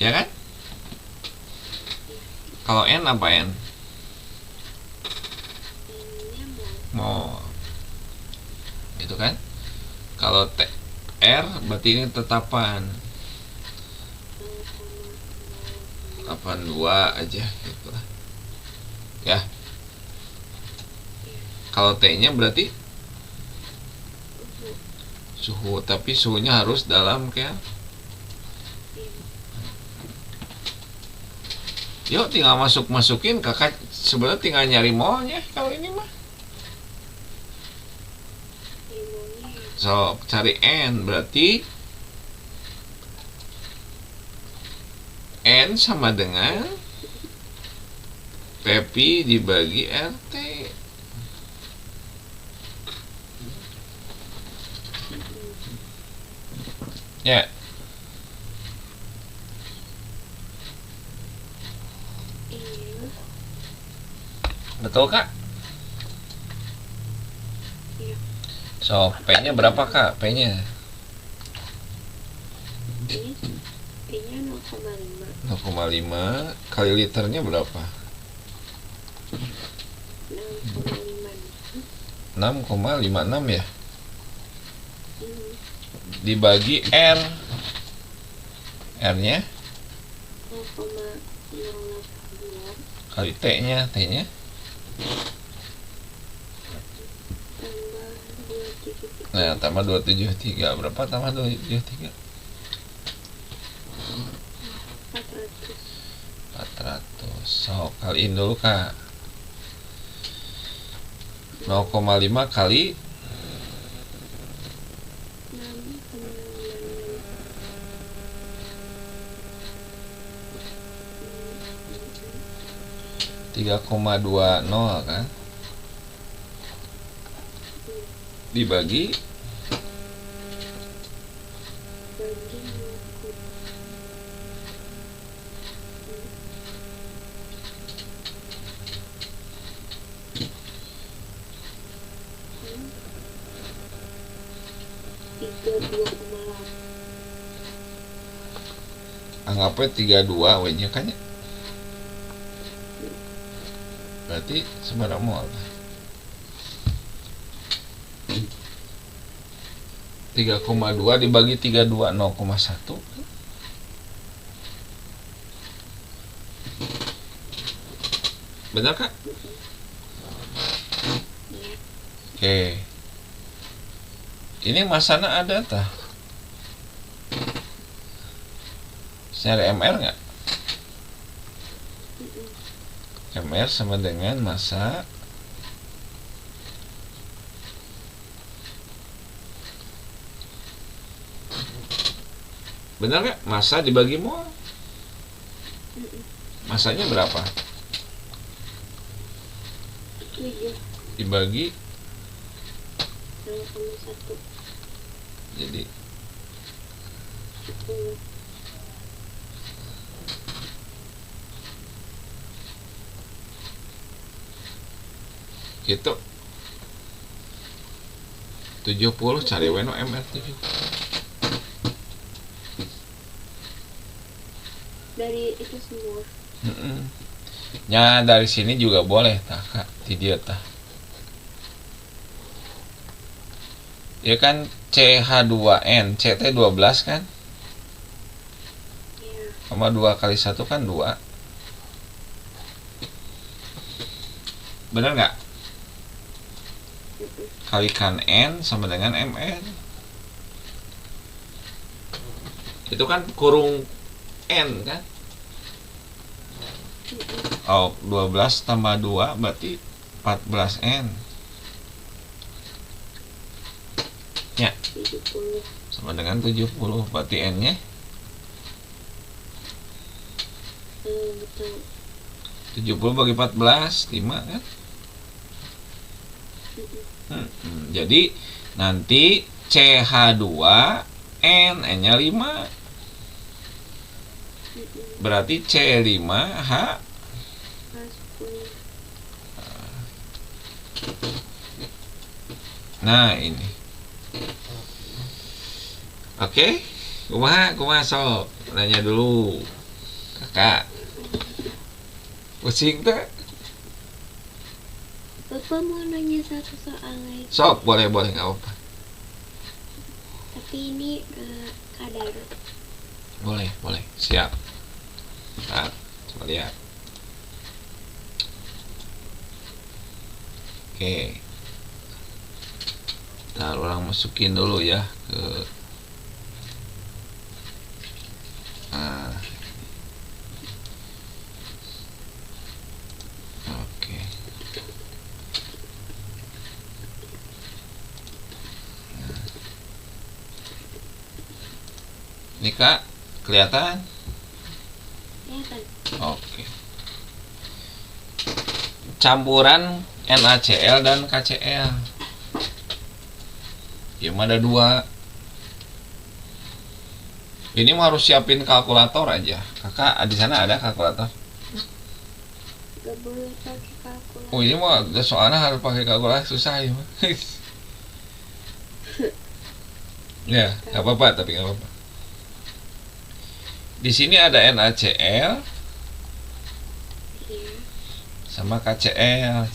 Ya kan? Kalau N apa N? Mol. Gitu kan? Kalau T R berarti ini tetapan 82 aja gitu lah. Ya. Kalau T-nya berarti suhu, tapi suhunya harus dalam kayak. Yuk tinggal masukin kakak sebenarnya tinggal nyari molnya kalau ini mah. So cari N berarti N sama dengan PP dibagi RT. Ya. Betul Kak? Iya. So P-nya berapa Kak? P-nya P-nya 0,5. 0,5 kali liternya berapa? 6,56 ya? Dibagi R. R-nya 0,082 kali T-nya. T-nya tambah 273. nah tambah 273. Berapa tambah 273? 400. So kaliin dulu Kak. 0,5 kali 3,20 kan dibagi anggapnya 32 W-nya kan ya. Berarti seberapa mol? 3,2 dibagi 32 0,1. Benar Kak? Oke. Ini masana ada tah? Secara MR nggak? MR sama dengan massa Benar nggak? Massa dibagi mol. Mm-mm. Massanya berapa? 7 Dibagi 0,1 jadi 10. gitu. 70 cari weno mr 7. Dari itu semua. Ya dari sini juga boleh tah kak, ti dieu tah. Ya kan CH2N, CT 12 kan? Ya. Sama 2 kali 1 kan 2. Bener nggak? Mm-mm. Kalikan N sama dengan MN. Itu kan kurung N kan? Mm-mm. Oh, 12 tambah 2 berarti 14N. Ya, 70. sama dengan 70. Berarti N-nya Betul. 70 bagi 14, 5 kan? Mm-mm. Jadi nanti CH2 N-nya 5. Mm-mm. Berarti C5H. Pas 10. Nah, ini. Oke. Kumaha sok. Nanya dulu. Kakak. Pusing teh? Bapak mau nanya satu soal lagi, Sok, boleh enggak apa-apa. tapi ini kadar. Boleh. Siap. Nah, coba lihat. Oke. Ntar orang masukin dulu ya ke oke. Ini Kak, kelihatan? Ya kan? Oke. Campuran NaCl dan KCl. Ya ada 2. Ini mah harus siapin kalkulator aja. Kakak di sana ada kalkulator? Gak boleh pakai kalkulator. Oh ini mah soalnya harus pakai kalkulator susah ya. Ya, nggak apa-apa tapi nggak apa-apa. Di sini ada NaCl Iya. sama KCl.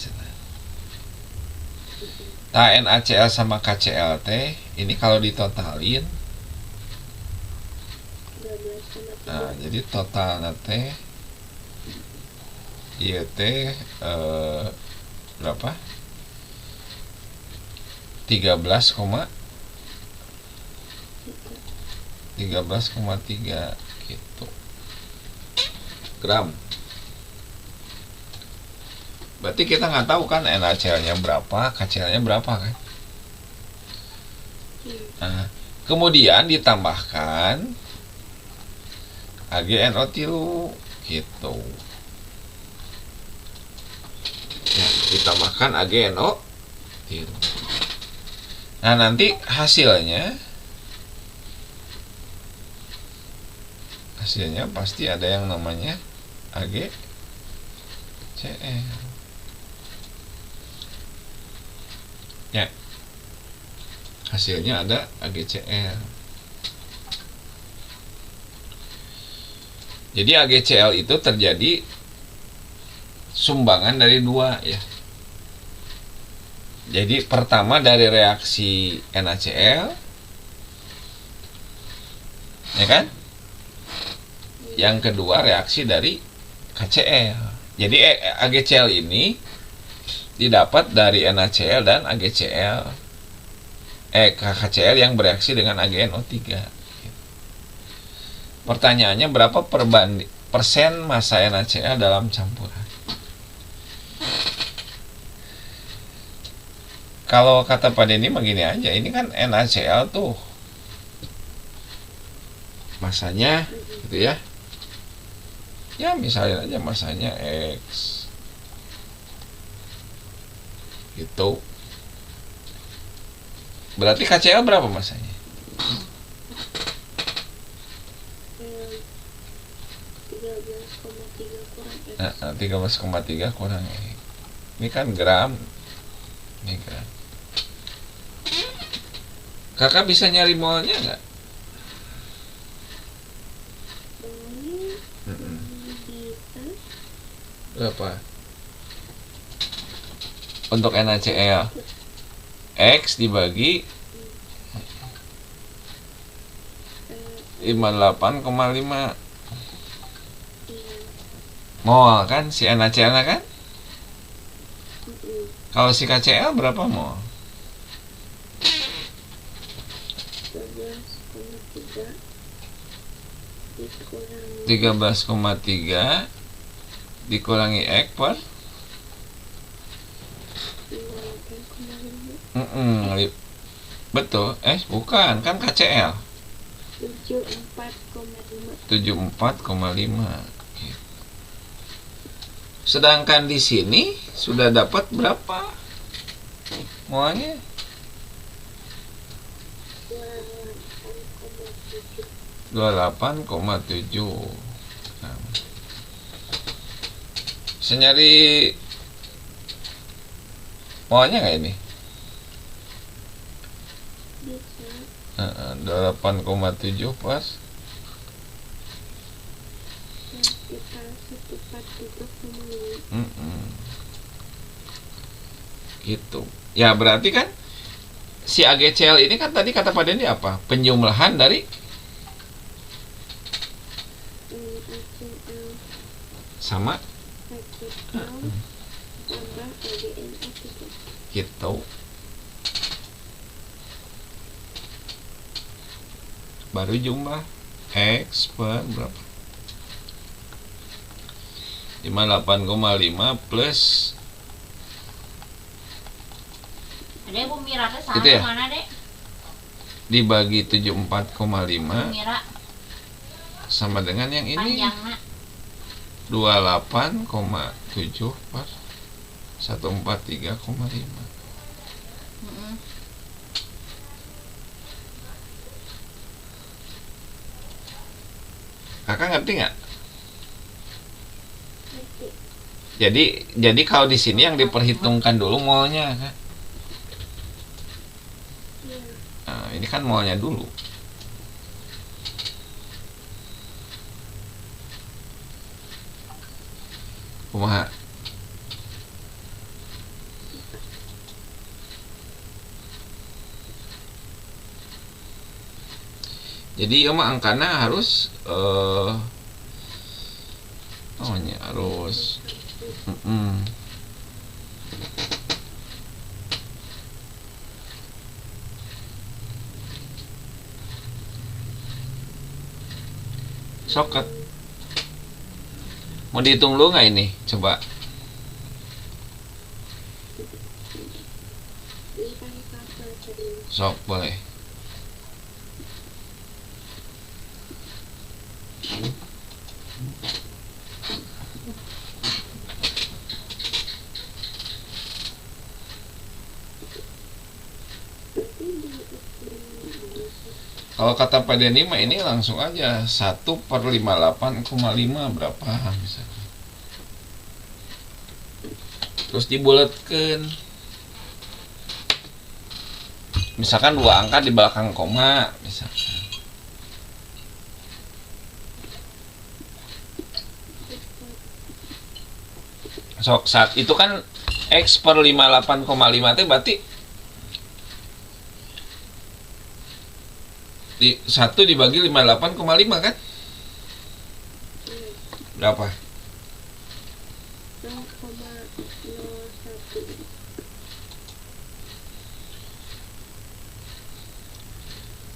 Nah, NaCl sama KCl teh ini kalau ditotalin, 12,3. nah jadi totalnya teh iya teh berapa? 13,3 gitu gram. Berarti kita nggak tahu kan NaCl-nya berapa, KCl-nya berapa kan? Iya. Nah, kemudian ditambahkan AgNO3 gitu. Ya, ditambahkan AgNO3. Nah, nanti hasilnya pasti ada yang namanya AgCl. Ya. Hasilnya ada AgCl. Jadi AgCl itu terjadi sumbangan dari 2 ya. Jadi pertama dari reaksi NaCl, ya kan? Yang kedua reaksi dari KCl. Jadi AgCl ini didapat dari NaCl dan KCl yang bereaksi dengan AgNO3. Pertanyaannya berapa persen massa NaCl dalam campuran? Kalau kata Pak Denny mah gini aja, ini kan NaCl tuh masanya gitu ya. Ya misalnya aja masanya X gitu. Berarti KCl berapa masanya? 13,3 kurang X. 13,3 kurang X. Ini kan gram. Ini gram. Kakak bisa nyari molnya nggak? Bisa. Berapa? Untuk NaCl X dibagi 58,5 mol kan si NaCl kan? Kalau si KCl berapa mol? 13,3 dikurangi X per 58,5. betul, bukan kan KCl 74,5. 74,5 gitu. Sedangkan di sini sudah dapat berapa molnya? 28,7. Nah, bisa nyari molnya nggak ini? Bisa. 8,7 pas Sekitar 143,5. gitu. Ya berarti kan si AgCl ini kan tadi kata Pak Dendi apa? Penjumlahan dari AgCl sama tambah AgNO3 gitu. Baru jumlah X per berapa? 58,5 plus Adek Bu Mira teh gitu ya? mana Dek? Dibagi 74,5 Mira sama dengan yang ini panjangna 28,7 per 143,5. Kakak ngerti nggak? Jadi kalau di sini yang diperhitungkan dulu molnya kan. Nah, ini kan molnya dulu. Kumaha? Jadi ya mah angkana harus harus soket. Mau dihitung dulu nggak ini? Coba. Sok boleh. Kalau kata Pak Denny mah ini langsung aja 1/58,5 berapa misalnya. Terus dibulatkan. Misalkan 2 angka di belakang koma misalkan. Sok saat itu kan X per 58,5 itu berarti 1 dibagi 58,5 kan? Berapa?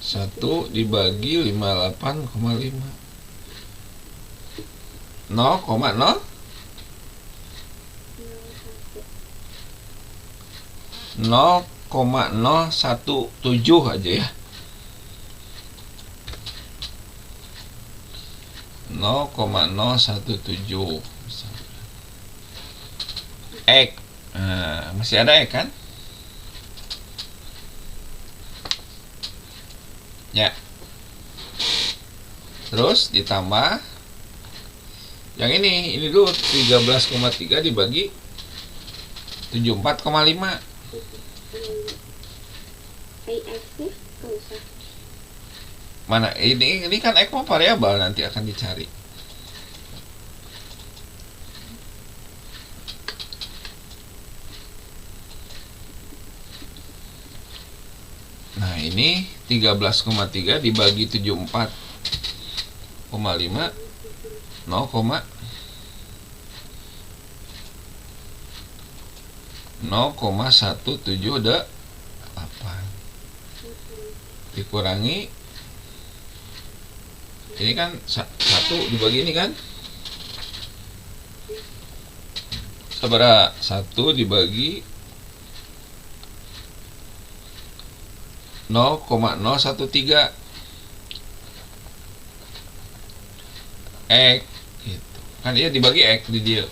1 dibagi 58,5 0,017 aja ya. 0,017 X. Nah, masih ada X kan? Ya. Terus ditambah yang ini dulu 13,3 dibagi 74,5. IX-nya nggak usah. Mana ini kan X mah variabel, nanti akan dicari. Nah, ini 13,3 dibagi 74,5 0,178 dikurangi ini kan 1 dibagi ini kan sabaraha 1 dibagi 0,013 X gitu. Kan dia dibagi X di dia.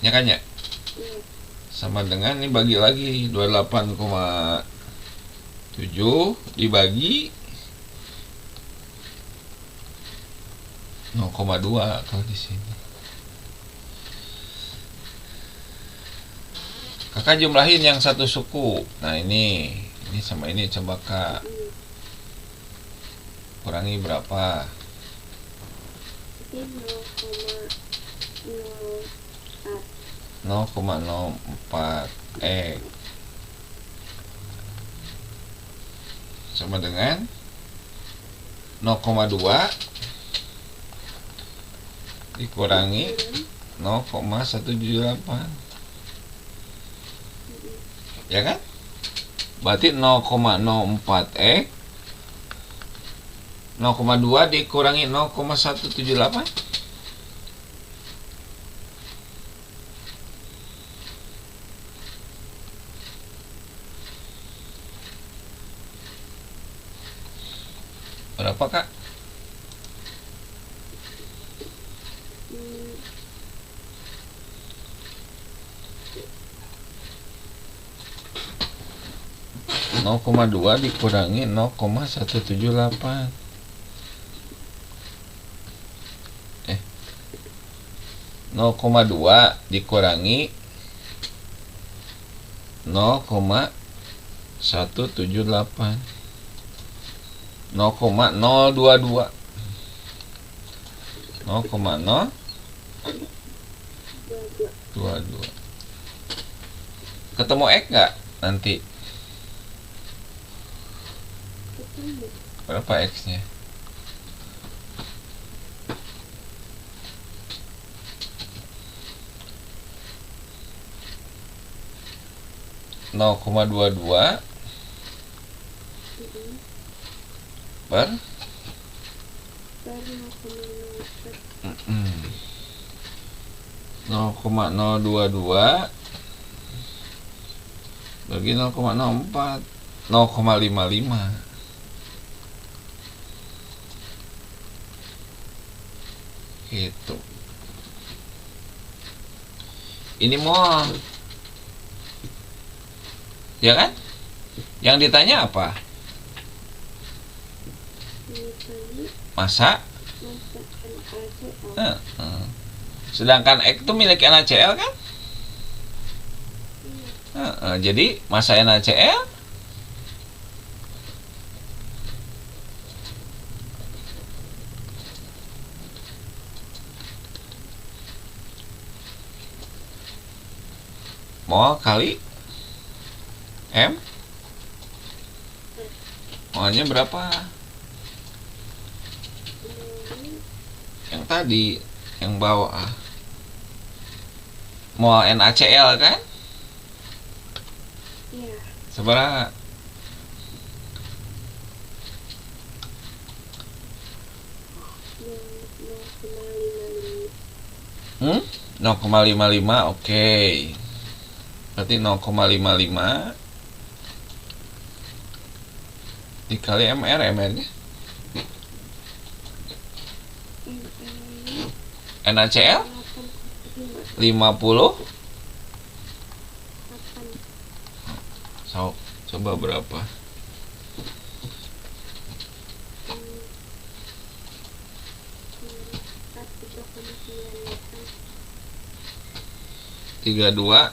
Ya kan ya? Sama dengan ini bagi lagi 28,7 dibagi 0,2 kalau di sini. Kakak jumlahin yang satu suku. Nah, ini sama ini coba Kak. Kurangi berapa? Ini 0,04 X sama dengan 0,2 dikurangi 0,178 ya kan? Berarti 0,04 X 0,2 dikurangi 0,178 berapa Kak? 0,2 dikurangi 0,178 0,2 dikurangi 0,178 0,022 0,022 ketemu X nggak nanti? Berapa X-nya? Nol koma 22 per 0,022 bagi 0,04 0,55 gitu. Ini mau ya kan? Yang ditanya apa? Masa? Sedangkan X itu milik NaCl kan? Jadi massa NaCl mol kali M, molnya berapa? Yang tadi, yang bawah mol NaCl kan? Iya. Seberapa? 0,55 oke. Berarti 0,55 dikali MR, MR nya MR-nya NaCl 8,5. 50. 8. So, coba berapa? Hmm, 3,98. 32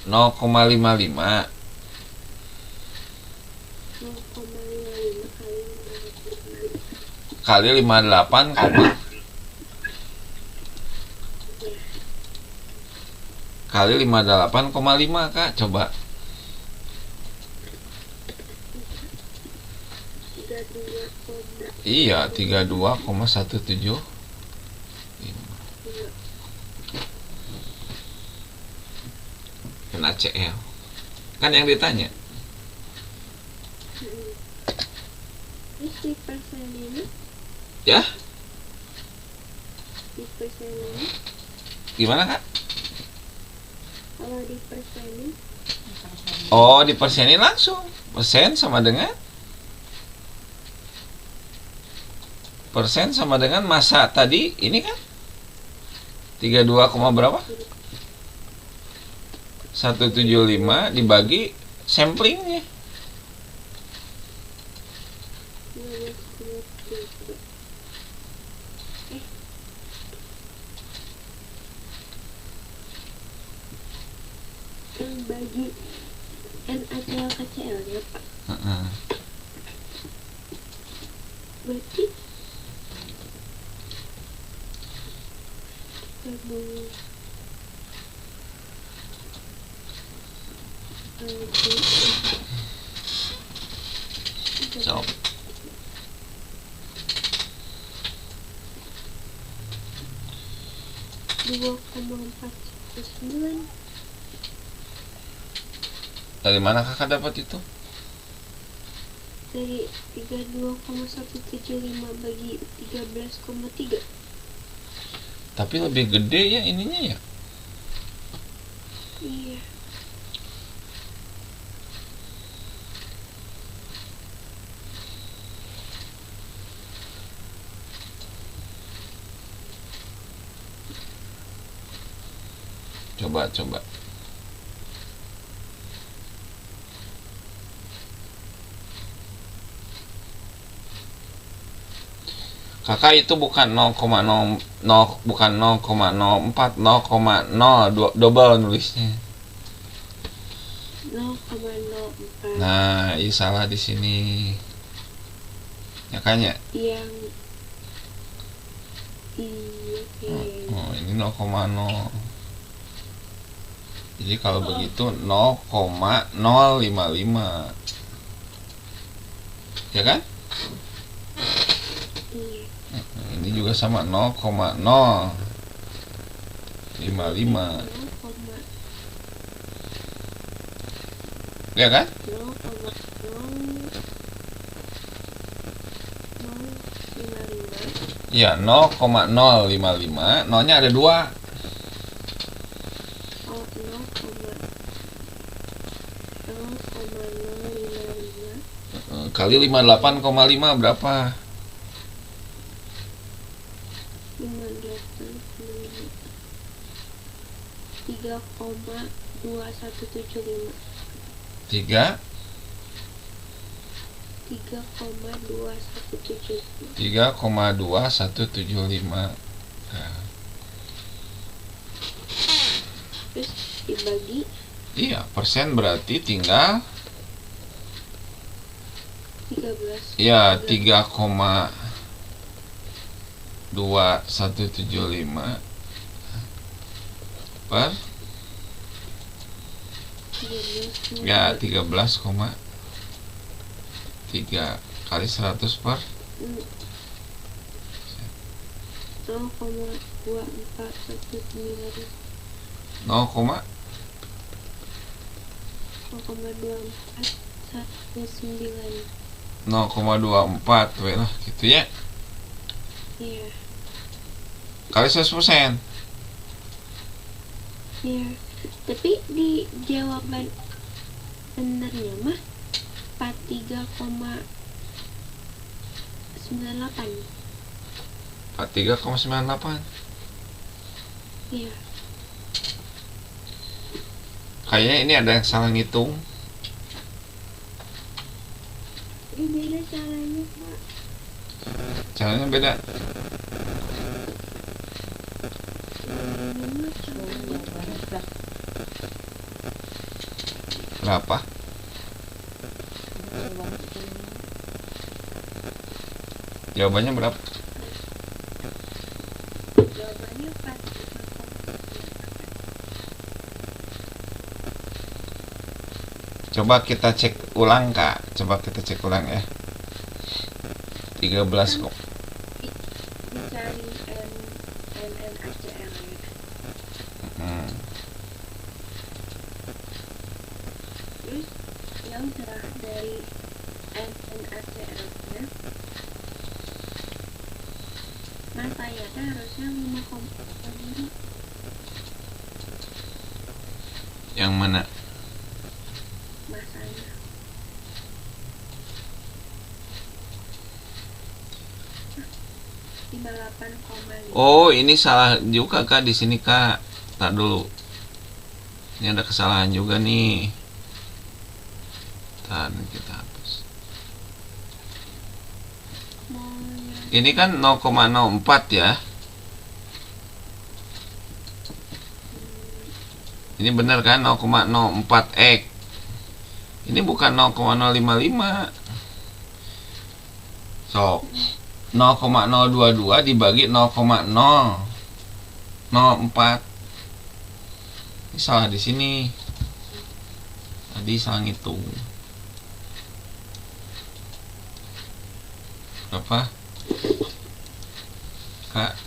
0,55 0,55 kali 58 kali 58,5 Kak, coba. 32,5. Iya, 32,175. NaCl. Kan yang ditanya. Terus di persen ini, Ya, di persen ini, gimana Kak? kalau di persen ini, Oh, dipersenin langsung. Persen sama dengan massa tadi ini kan 32, berapa? 175 dibagi samplingnya. 12,3. Yang bagi NaCl ke Cl nya Pak, Heeh. berarti gabung So, 2,419. dari mana Kakak dapat itu? Dari 32,175 bagi 13,3. Tapi lebih gede ya ininya ya. Iya. Coba. Kakak itu bukan 0,0, bukan 0,04, 0,02 double nulisnya. 0,04. Nah, ini salah di sini. Ya kan ya? Yang iya, oke. Oh, ini 0,0. Jadi kalau begitu 0,055. Ya kan? Iya. Ini juga sama 0,055. 0,055. Ya kan? Iya, 0,055. Nolnya ada 2. Oh, 0,055 Kali 58,5 berapa? 58,5. 3,2175. 3 3,2175. 3,2175. Nah, Terus dibagi iya, persen berarti tinggal 13. ya 3,2175 per 13. ya 13,3 kali 100 per 0,2419. 0,24 we lah gitu ya. Iya. Kali 100%. Iya. Tapi di jawaban benernya mah 43,2 98. 43,98. Iya. Kayaknya ini ada yang salah ngitung. Ini beda caranya, Pak. Caranya beda. Ini caranya. Berapa? Jawabannya berapa? Jawabannya 45,98. Coba kita cek ulang, Kak. Coba kita cek ulang ya. 13 kok. Dicari NNACL ya. Terus yang cerah dari NNACL-nya masanya teh harusnya 5,5. Yang mana? Masanya. Nah, 58,5. Oh, ini salah juga, Kak, di sini, Kak. Tar dulu. Ini ada kesalahan juga nih. Tar, kita hapus. Ini kan 0,04 ya. Ini benar kan 0,04 X. Ini bukan 0,055. So, 0,022 dibagi 0,004. Ini salah di sini. Tadi salah ngitung. Berapa? Kak,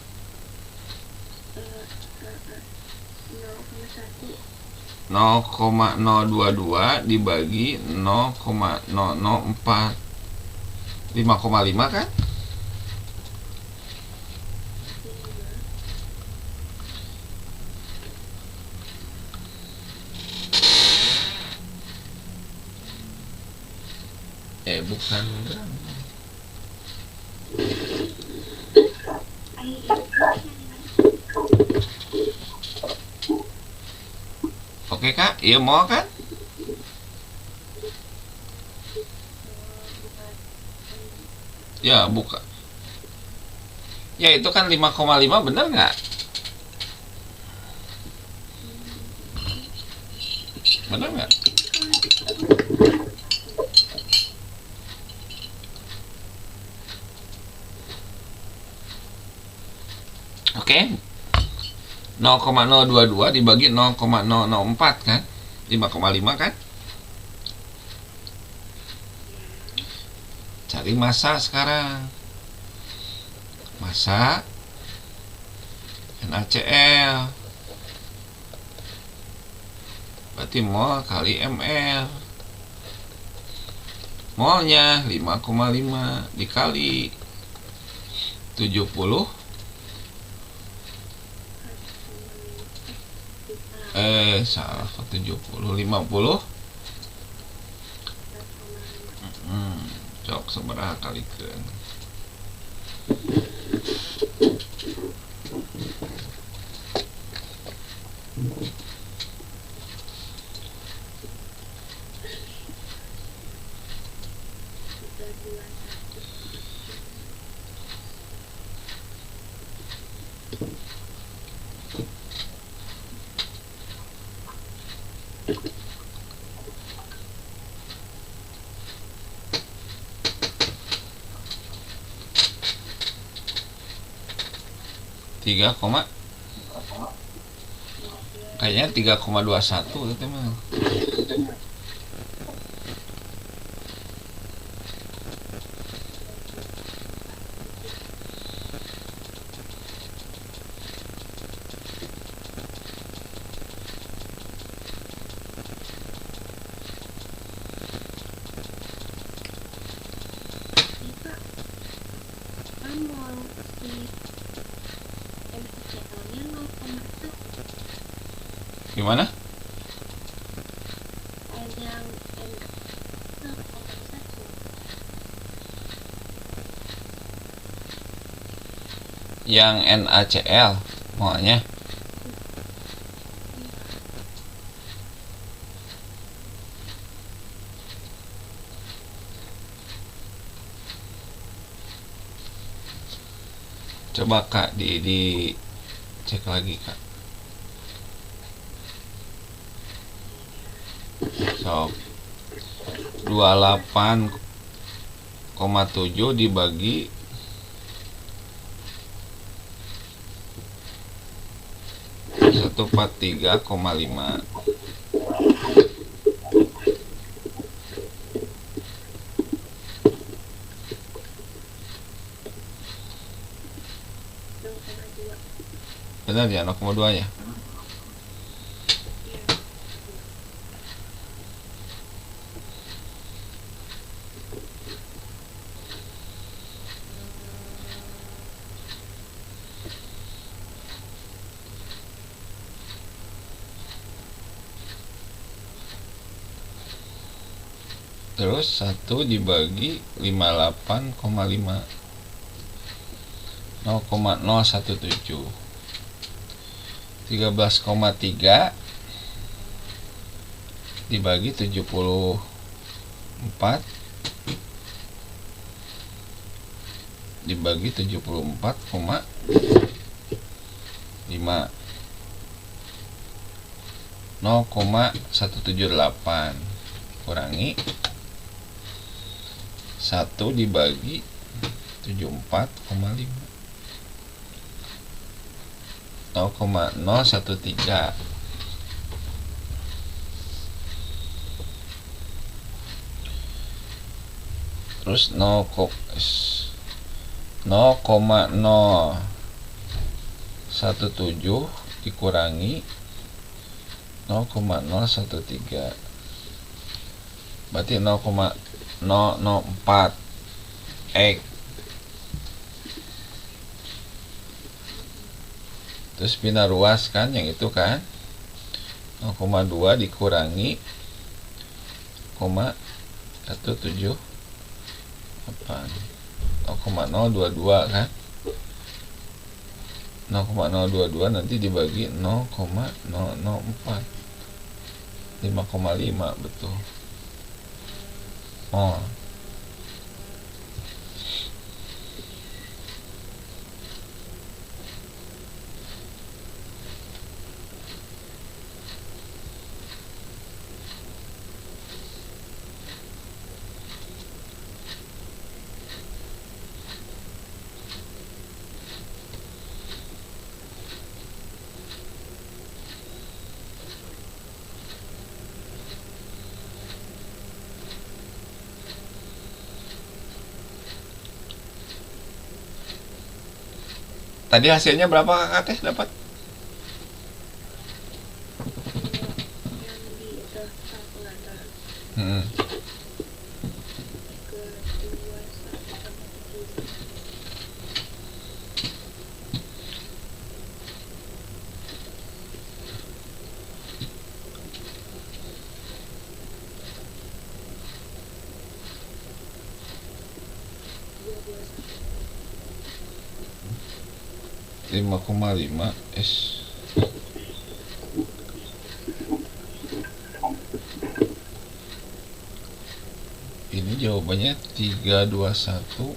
0,1. 0,022 dibagi 0,004. 5,5 kan? Bukan. Oke, Kak, iya mau kan? Ya, buka. Ya, itu kan 5,5 bener nggak? Bener nggak? Oke. 0,022 dibagi 0,004 kan? 5,5 kan? Cari massa sekarang. Massa NaCl. Berarti mol kali ml. Molnya 5,5 dikali 70. Salah, 70, 50. Cok sabaraha kalikeun. Tiga koma kayaknya 3,21 itu mah. Gimana? Yang NaCl maunya. Coba Kak di cek lagi Kak. So 28,7 dibagi 143,5. Benar ya 0,2 ya. Terus 1 dibagi 58,5 0,017 13,3 dibagi 74 dibagi 74,5 0,178 kurangi 1 dibagi 74,5 0,013. Terus 0,017 dikurangi 0,013 berarti 0,004 X. Terus bina ruas kan yang itu kan 0,2 dikurangi 0,178 0,022 kan 0,022 nanti dibagi 0,004 5,5 betul. Oh tadi hasilnya berapa Kakak Teh dapat? yang di itu kalkulator Hmm. ke 21,7. Lima koma lima S. Ini jawabannya 321,75.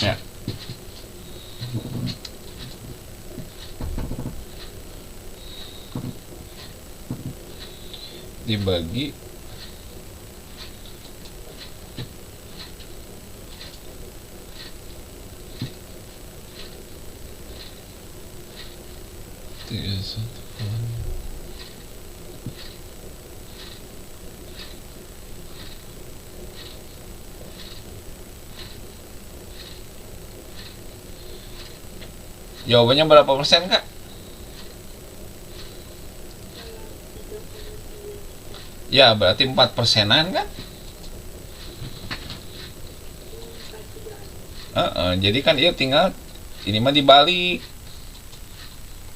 Ya. Dibagi 31,5. Jawabannya berapa persen Kak? Ya berarti 4%-an kan? Jadi kan iya tinggal ini mah dibalik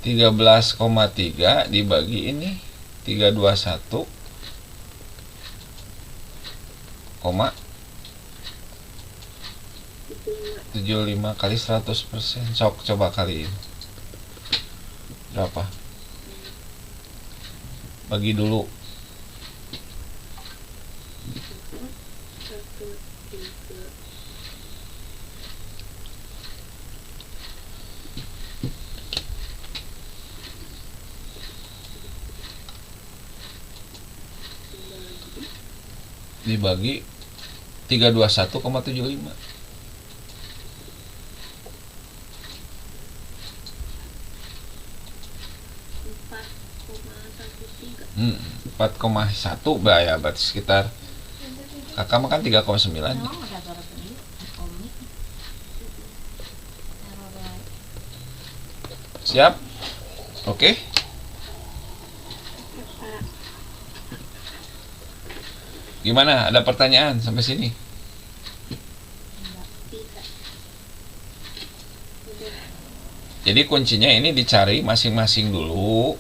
13,3 dibagi ini 321 koma 75. 75 kali 100%. Sok coba kaliin. Berapa? Bagi dulu. 4, 1, 3. Dibagi 321,75. 4,1 ya, berarti sekitar kakak makan 3,9. No, udah baru beli komik. Siap? Oke. Pak. Gimana? Ada pertanyaan sampai sini? Tidak. Udah. Jadi kuncinya ini dicari masing-masing dulu.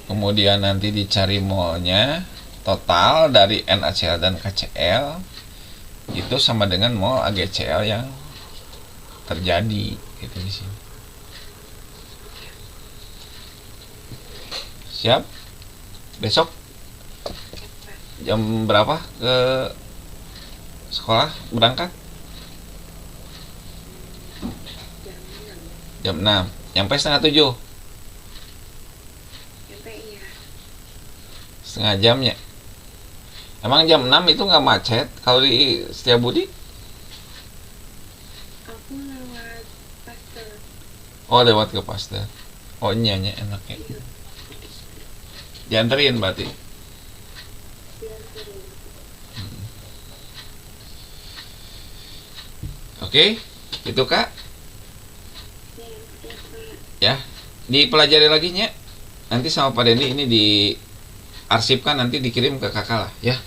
Kemudian nanti dicari molnya total dari NaCl dan KCl itu sama dengan mol AgCl yang terjadi gitu di sini. Siap? Besok jam berapa ke sekolah berangkat? Jam 6. Jam 6. Nyampe setengah 7. Sampai ya. Setengah jamnya. Emang jam 6 itu nggak macet kalau di Setiabudi? Aku lewat pastor. Oh, lewat ke Pasteur. Oh, nyanya enaknya. Dianterin berarti. Dianterin. Oke, itu Kak. Ya, ya, Pak. Ya, dipelajari lagi nya. Nanti sama Pak Dendi ini diarsipkan, nanti dikirim ke kakak lah ya.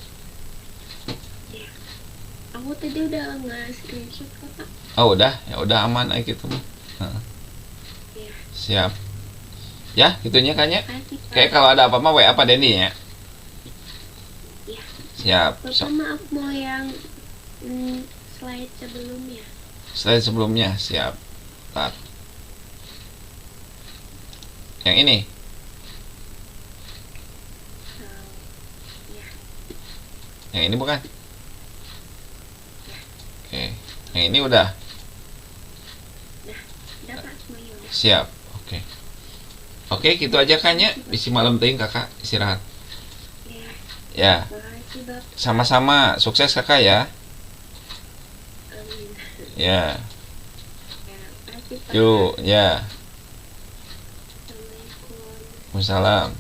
Aku tadi udah nge-screenshot kok, Pak. Oh udah, ya udah aman aja gitu mah. Heeh. Ya. Siap. Ya, gitunya Kaknya. Makasih, Pak. Kayak kalau ada apa-apa WA Pak Dendi ya. Ya. Siap. Bapak maaf mau yang slide sebelumnya. Slide sebelumnya, siap. Tar. Yang ini. Ya. Yang ini bukan? Oke. Yang ini udah. Udah, Pak, semuanya udah. Siap. Oke. Oke, gitu aja Kaknya. Bisi malam teuing Kakak istirahat. Ya. Ya. Makasih, Bapak. Sama-sama. Sukses Kakak ya. Amin. Ya. Ya, makasih, Pak. Yuk, ya. Assalamualaikum. Waalaikumsalam.